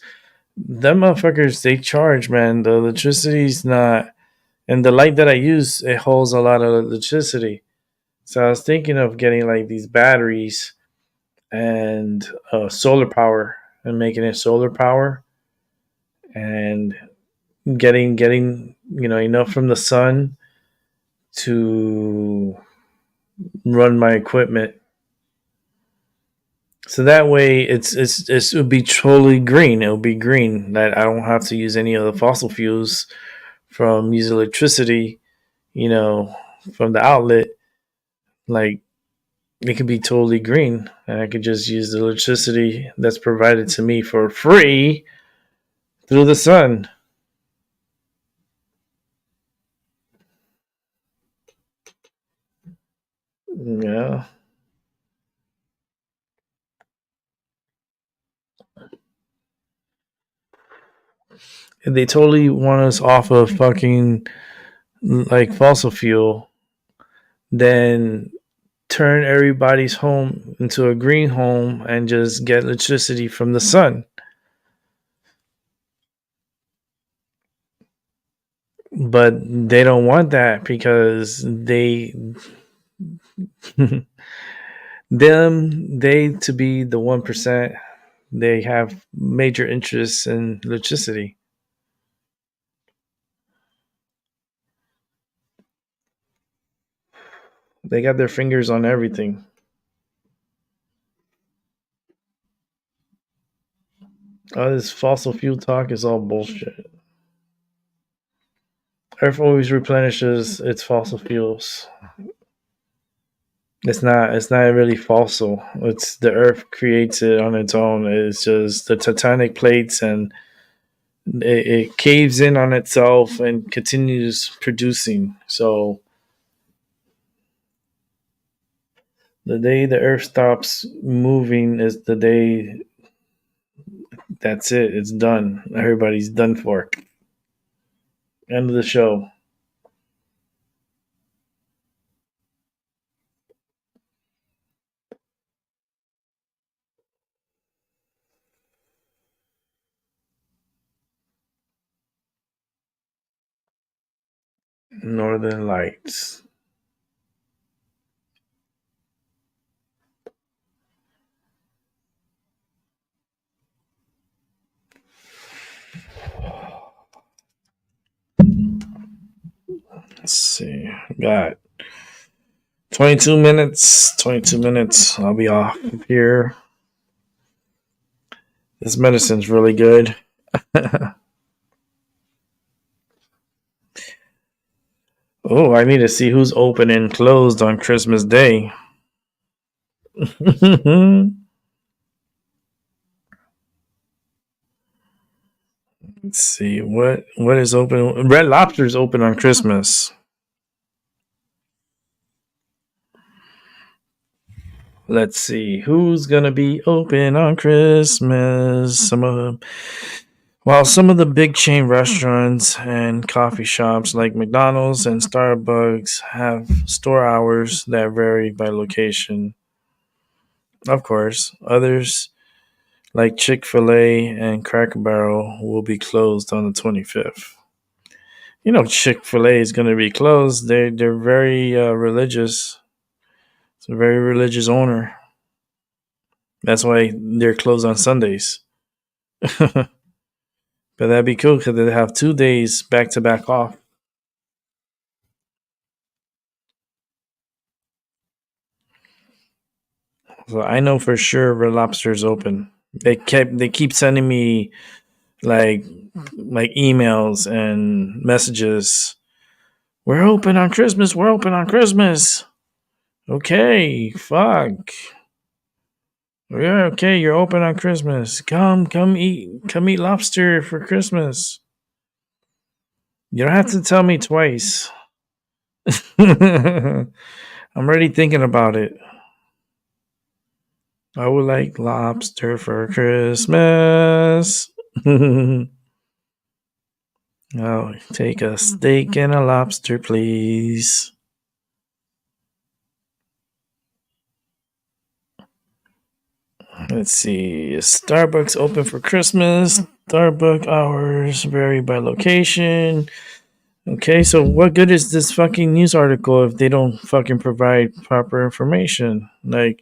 them motherfuckers they charge, man. The electricity's not, and the light that I use it holds a lot of electricity. So I was thinking of getting like these batteries and solar power and making it solar power and getting enough from the sun to run my equipment. So that way it would be totally green. It will be green that I don't have to use any of the fossil fuels from use electricity, you know, from the outlet. Like it could be totally green and I could just use the electricity that's provided to me for free through the sun. Yeah. If they totally want us off of fucking like fossil fuel, then turn everybody's home into a green home and just get electricity from the sun. But they don't want that because they to be the 1%, they have major interests in electricity. They got their fingers on everything. All this fossil fuel talk is all bullshit. Earth always replenishes its fossil fuels. It's not really fossil. It's the earth creates it on its own. It's just the tectonic plates and it caves in on itself and continues producing. So the day the earth stops moving is the day that's it. It's done. Everybody's done for. End of the show. Northern Lights. Let's see. Got 22 minutes. 22 minutes. I'll be off here. This medicine's really good. Oh, I need to see who's open and closed on Christmas Day. Let's see what is open. Red Lobster's open on Christmas. Let's see who's gonna be open on Christmas. Some of the big chain restaurants and coffee shops like McDonald's and Starbucks have store hours that vary by location. Of course, others like Chick-fil-A and Cracker Barrel will be closed on the 25th. Chick-fil-A is going to be closed. They're very religious. It's a very religious owner. That's why they're closed on Sundays. But that'd be cool because they have 2 days back to back off. So I know for sure Red Lobster is open. They keep sending me like emails and messages. We're open on Christmas. We're open on Christmas. Okay, fuck. Yeah, okay, you're open on Christmas. Come eat lobster for Christmas. You don't have to tell me twice. I'm already thinking about it. I would like lobster for Christmas. Oh, take a steak and a lobster, please. Let's see. Is Starbucks open for Christmas? Starbucks hours vary by location. Okay, so what good is this fucking news article if they don't fucking provide proper information? Like,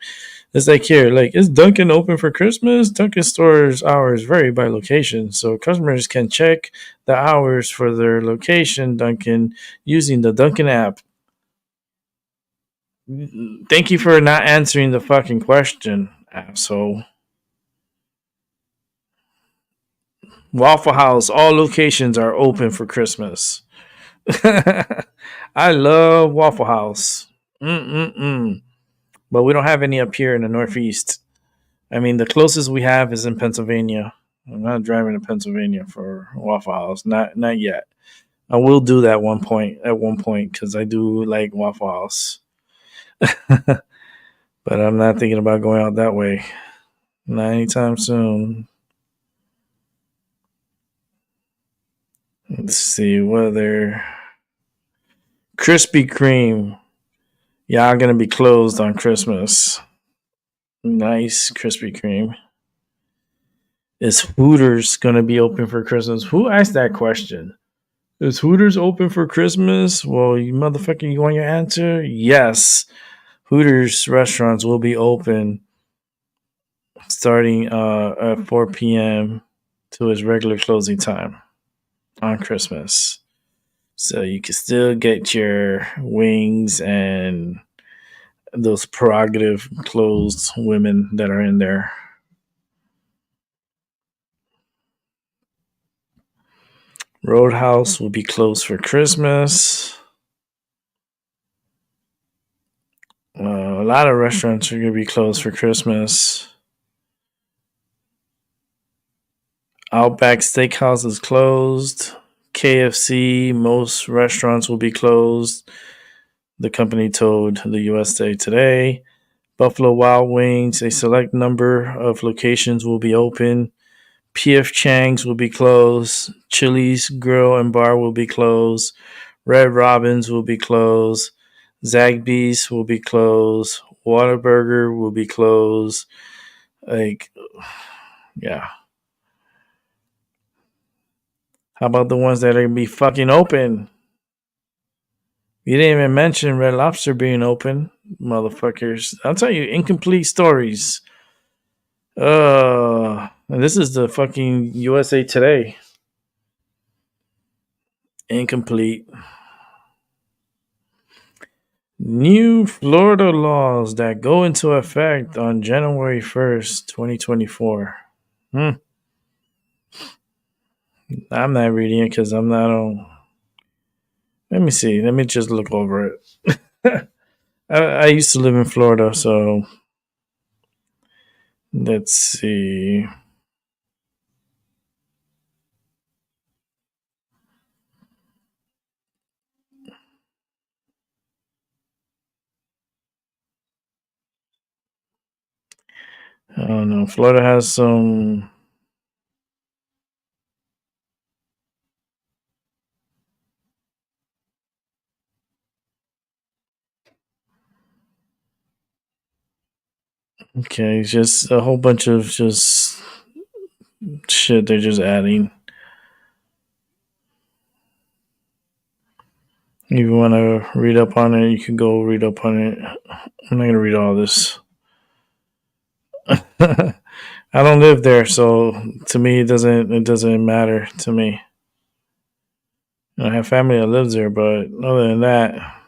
it's like here, like, is Dunkin' open for Christmas? Dunkin' stores hours vary by location, so customers can check the hours for their location Dunkin' using the Dunkin' app. Thank you for not answering the fucking question, asshole. Waffle House, all locations are open for Christmas. I love Waffle House. Mm-mm-mm. But we don't have any up here in the Northeast. I mean, the closest we have is in Pennsylvania. I'm not driving to Pennsylvania for Waffle House. Not yet. I will do that at one point because I do like Waffle House. But I'm not thinking about going out that way. Not anytime soon. Let's see whether Krispy Kreme. Y'all gonna be closed on Christmas. Nice Krispy Kreme. Is Hooters gonna be open for Christmas? Who asked that question? Is Hooters open for Christmas? Well, you motherfucker, you want your answer? Yes. Hooters restaurants will be open starting at 4 p.m. to its regular closing time on Christmas. So you can still get your wings and those prerogative closed women that are in there. Roadhouse will be closed for Christmas. A lot of restaurants are going to be closed for Christmas. Outback Steakhouse is closed. KFC, most restaurants will be closed. The company told the USA Today. Buffalo Wild Wings, a select number of locations will be open. PF Chang's will be closed. Chili's Grill and Bar will be closed. Red Robin's will be closed. Zaxby's will be closed. Whataburger will be closed. Like, yeah. How about the ones that are gonna be fucking open? You didn't even mention Red Lobster being open, motherfuckers. I'll tell you incomplete stories. And this is the fucking USA Today. Incomplete. New Florida laws that go into effect on January 1st, 2024. I'm not reading it because I'm not on. Let me see. Let me just look over it. I used to live in Florida, so let's see. I don't know. Florida has some. Okay, just a whole bunch of just shit they're just adding. If you want to read up on it, you can go read up on it. I'm not going to read all this. I don't live there, so to me it doesn't matter to me. I have family that lives there, but other than that,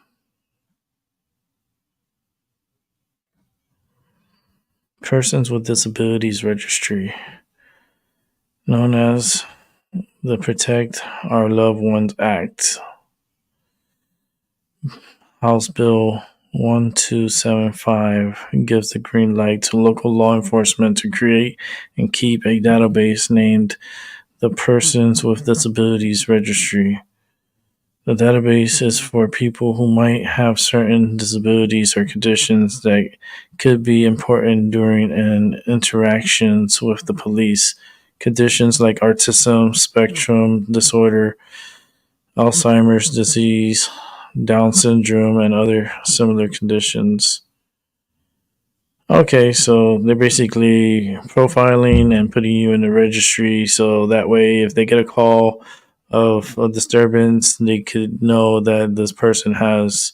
Persons with Disabilities Registry, known as the Protect Our Loved Ones Act, House Bill 1275 gives the green light to local law enforcement to create and keep a database named the Persons with Disabilities Registry. The database is for people who might have certain disabilities or conditions that could be important during an interactions with the police. Conditions like autism spectrum disorder, Alzheimer's disease, Down syndrome, and other similar conditions. Okay, so they're basically profiling and putting you in the registry so that way if they get a call of a disturbance, they could know that this person has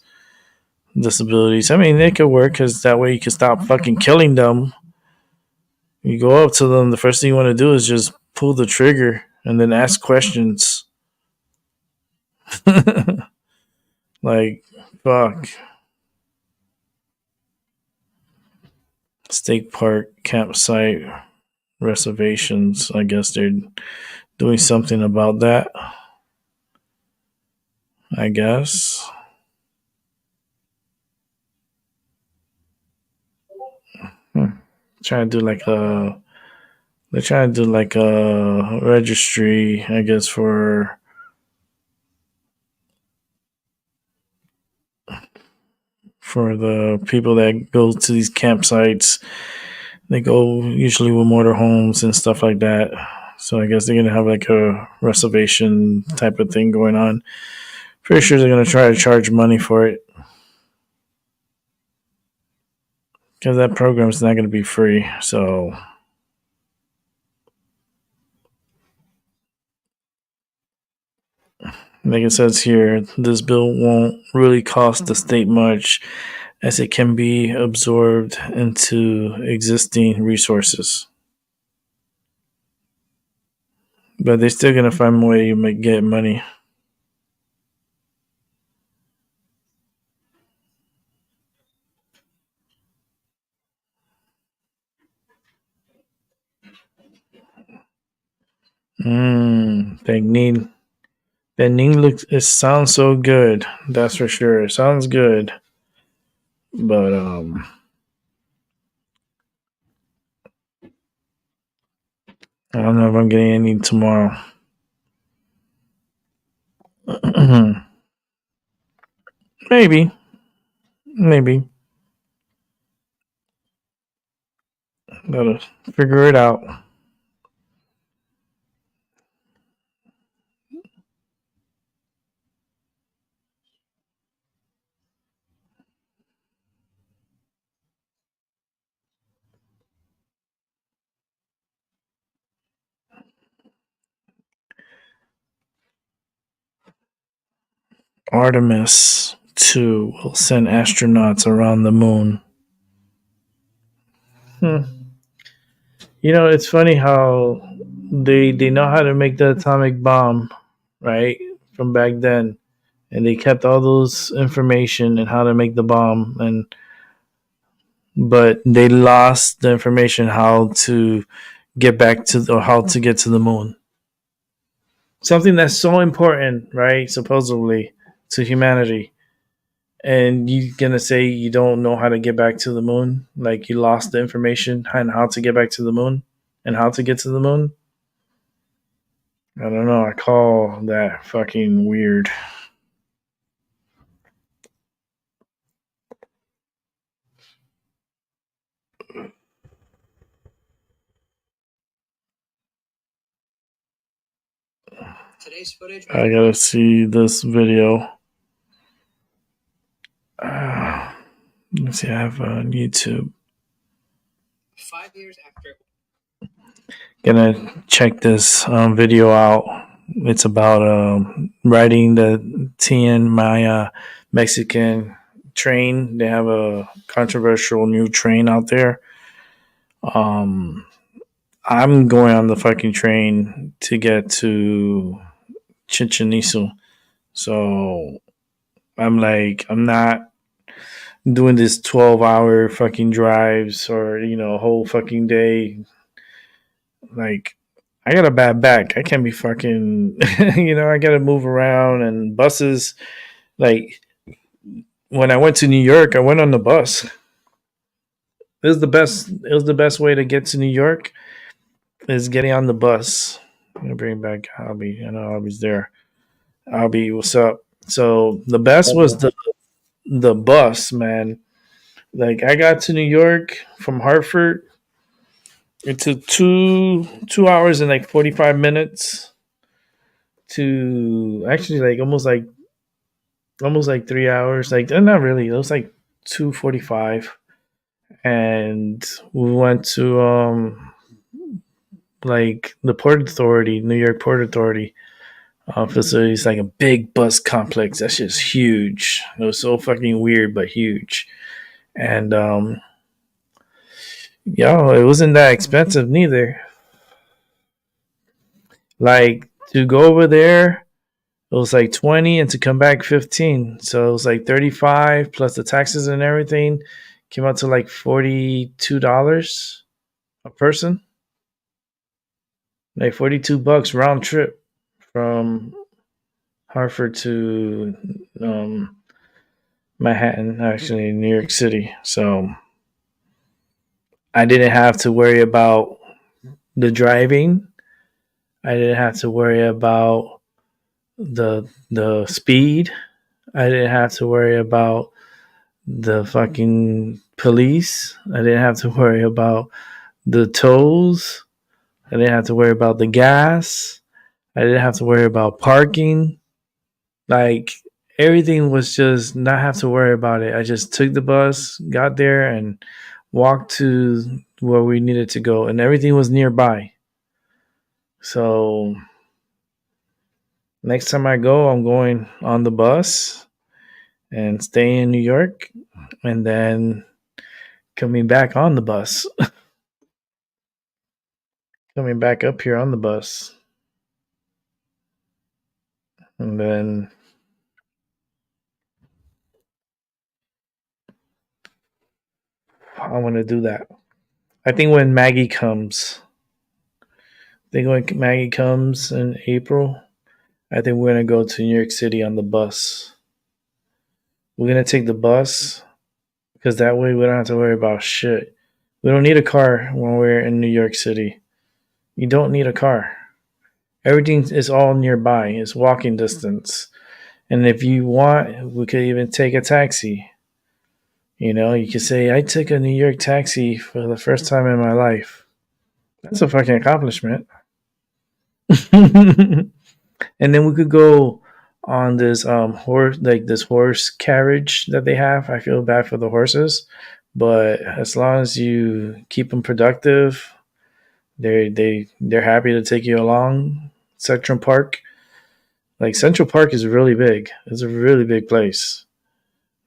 disabilities. I mean, it could work because that way you can stop fucking killing them. You go up to them, the first thing you want to do is just pull the trigger and then ask questions. Like, fuck. State park campsite reservations. I guess they're doing something about that. I guess. Hmm. Trying to do like a. They're trying to do like a registry, I guess, for the people that go to these campsites. They go usually with motorhomes and stuff like that. So I guess they're gonna have like a reservation type of thing going on. Pretty sure they're gonna try to charge money for it because that program is not gonna be free. So like it says here, this bill won't really cost the state much as it can be absorbed into existing resources. But they're still gonna find a way to get money. Benin. Benin looks. It sounds so good. That's for sure. It sounds good. But I don't know if I'm getting any tomorrow. Maybe. Maybe. Gotta figure it out. Artemis 2 will send astronauts around the moon. Hmm. You know, it's funny how they know how to make the atomic bomb, right? From back then. And they kept all those information and how to make the bomb and but they lost the information how to get back to or how to get to the moon. Something that's so important, right? Supposedly to humanity. And you gonna say you don't know how to get back to the moon? Like you lost the information on how to get back to the moon and how to get to the moon? I don't know. I call that fucking weird. I gotta see this video. Let's see. I have on YouTube. 5 years after. Gonna check this video out. It's about riding the Tien Maya Mexican train. They have a controversial new train out there. Um, I'm going on the fucking train to get to Chichen Itza. So I'm like, I'm not doing this 12-hour fucking drives or, a whole fucking day. Like, I got a bad back. I can't be fucking, I got to move around and buses. Like, when I went to New York, I went on the bus. It was the best way to get to New York is getting on the bus. I'm gonna bring back Albie. I know Albie's there. Albie, what's up? So the best was the bus, man. Like I got to New York from Hartford. It took 2 hours and like 45 minutes to actually almost like 3 hours. Like not really. It was like 2:45, and we went to like the Port Authority, New York Port Authority. facility. It's like a big bus complex. That's just huge. It was so fucking weird, but huge. And it wasn't that expensive neither. Like to go over there, it was like 20, and to come back 15. So it was like 35 plus the taxes and everything. Came out to like $42 a person. Like $42 round trip from Hartford to Manhattan, actually in New York City. So I didn't have to worry about the driving. I didn't have to worry about the speed. I didn't have to worry about the fucking police. I didn't have to worry about the tolls. I didn't have to worry about the gas. I didn't have to worry about parking. Like everything was just not have to worry about it. I just took the bus, got there, and walked to where we needed to go, and everything was nearby. So next time I go, I'm going on the bus and staying in New York, and then coming back on the bus, coming back up here on the bus, and then I want to do that. I think when Maggie comes, I think when Maggie comes in April, I think we're gonna go to New York City on the bus. We're gonna take the bus because that way we don't have to worry about shit. We don't need a car when we're in New York City. You don't need a car. Everything is all nearby. It's walking distance. And if you want, we could even take a taxi. You could say, I took a New York taxi for the first time in my life. That's a fucking accomplishment. And then we could go on this horse carriage that they have. I feel bad for the horses, but as long as you keep them productive, they're happy to take you along. Central Park, like Central Park, is really big. It's a really big place,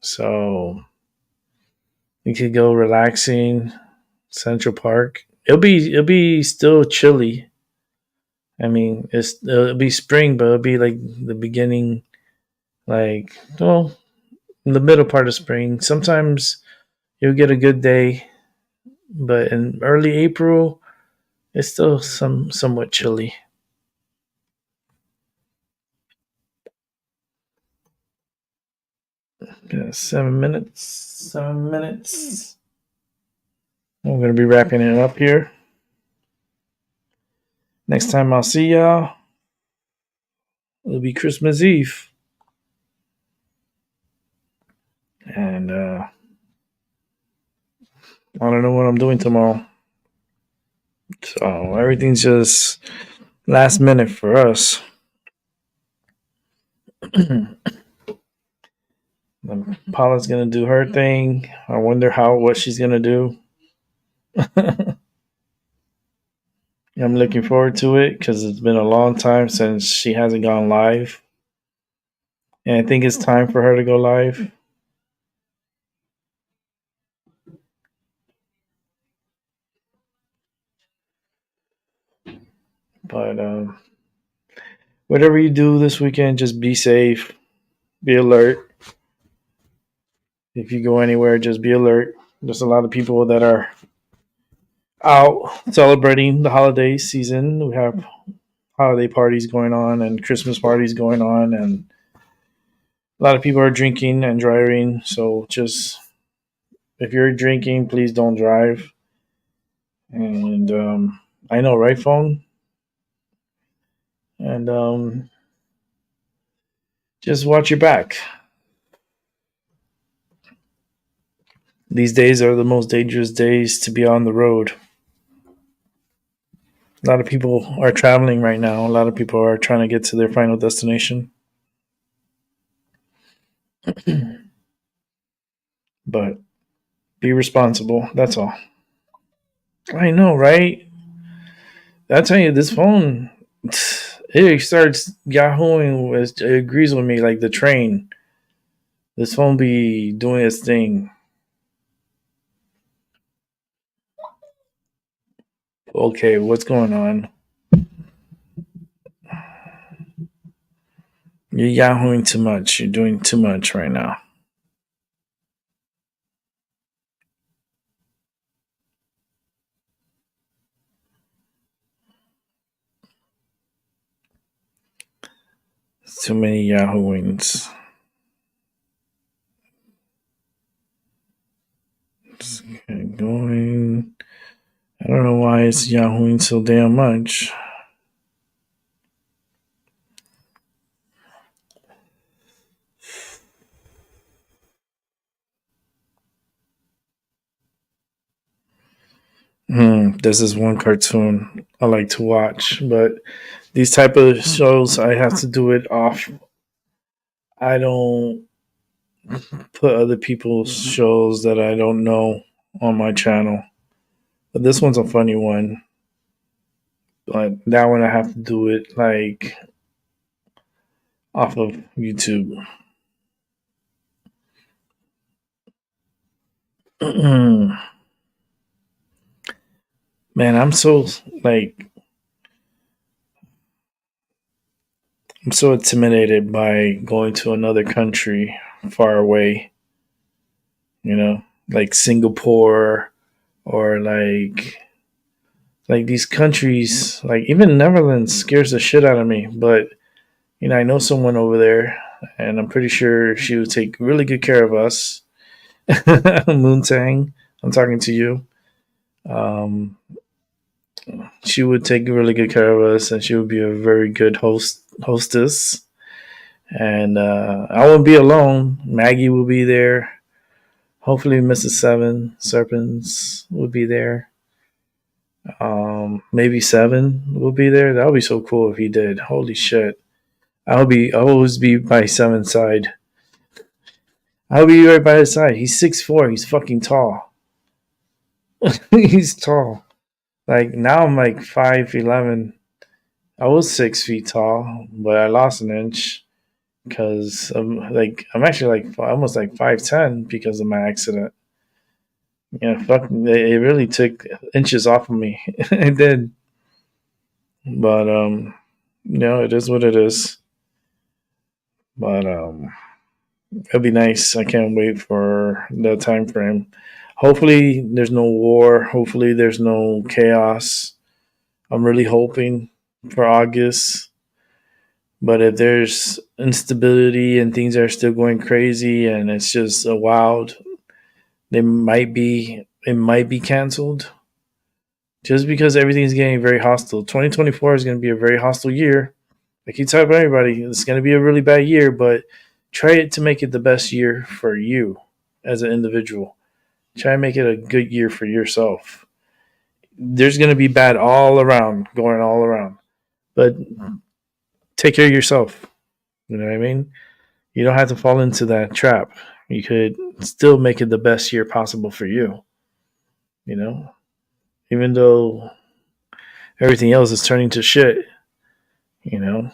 so you could go relaxing Central Park. It'll be still chilly. I mean, it'll be spring, but it'll be like the beginning, like in the middle part of spring. Sometimes you'll get a good day, but in early April, it's still somewhat chilly. Yeah, 7 minutes. 7 minutes. I'm gonna be wrapping it up here. Next time I'll see y'all, it'll be Christmas Eve, and I don't know what I'm doing tomorrow. So everything's just last minute for us. Paula's gonna do her thing. I wonder what she's gonna do. I'm looking forward to it because it's been a long time since she hasn't gone live, and I think it's time for her to go live. But whatever you do this weekend, just be safe, be alert. If you go anywhere, just be alert. There's a lot of people that are out celebrating the holiday season. We have holiday parties going on and Christmas parties going on, and a lot of people are drinking and driving. So just if you're drinking, please don't drive. And I know, right, phone? And just watch your back. These days are the most dangerous days to be on the road. A lot of people are traveling right now. A lot of people are trying to get to their final destination. But be responsible. That's all. I know, right? I tell you, this phone, He starts yahooing with, it agrees with me like the train. This phone be doing its thing. Okay, what's going on? You're yahooing too much. You're doing too much right now. It's too many yahooings. Okay, going. I don't know why it's yahooing so damn much. This is one cartoon I like to watch, but these type of shows I have to do it off. I don't put other people's shows that I don't know on my channel. But this one's a funny one. But that one I have to do it like off of YouTube. Man, I'm so intimidated by going to another country far away, like Singapore or like these countries, like even Netherlands scares the shit out of me. But I know someone over there, and I'm pretty sure she would take really good care of us. Moontang, I'm talking to you. Um, she would take really good care of us, and she would be a very good hostess. And I won't be alone. Maggie will be there. Hopefully, Mrs. Seven Serpents will be there. Maybe Seven will be there. That would be so cool if he did. Holy shit! I'll always be by Seven's side. I'll be right by his side. He's 6'4". He's fucking tall. He's tall. Like now I'm like 5'11". I was 6 feet tall, but I lost an inch because I'm actually like almost like 5'10" because of my accident. Yeah, fuck, it really took inches off of me. It did, but it is what it is. But it'll be nice. I can't wait for the time frame. Hopefully, there's no war. Hopefully, there's no chaos. I'm really hoping for August. But if there's instability and things are still going crazy and it's just a wild, it might be canceled. Just because everything's getting very hostile. 2024 is going to be a very hostile year. I keep telling everybody it's going to be a really bad year, but try it to make it the best year for you as an individual. Try and make it a good year for yourself. There's going to be bad all around, going all around. But take care of yourself. You know what I mean? You don't have to fall into that trap. You could still make it the best year possible for you. Even though everything else is turning to shit, you know,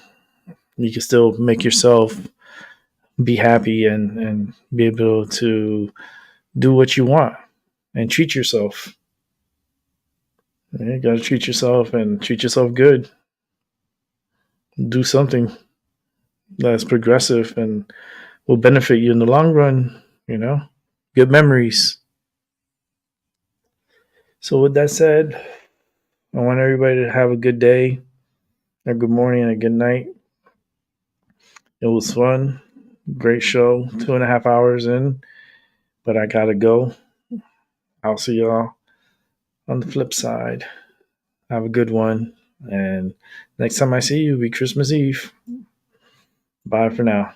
you can still make yourself be happy and be able to do what you want and treat yourself. You got to treat yourself and treat yourself good. Do something that's progressive and will benefit you in the long run. Good memories. So, with that said, I want everybody to have a good day, a good morning, and a good night. It was fun. Great show. 2.5 hours in, but I got to go. I'll see y'all on the flip side. Have a good one. And next time I see you, will be Christmas Eve. Bye for now.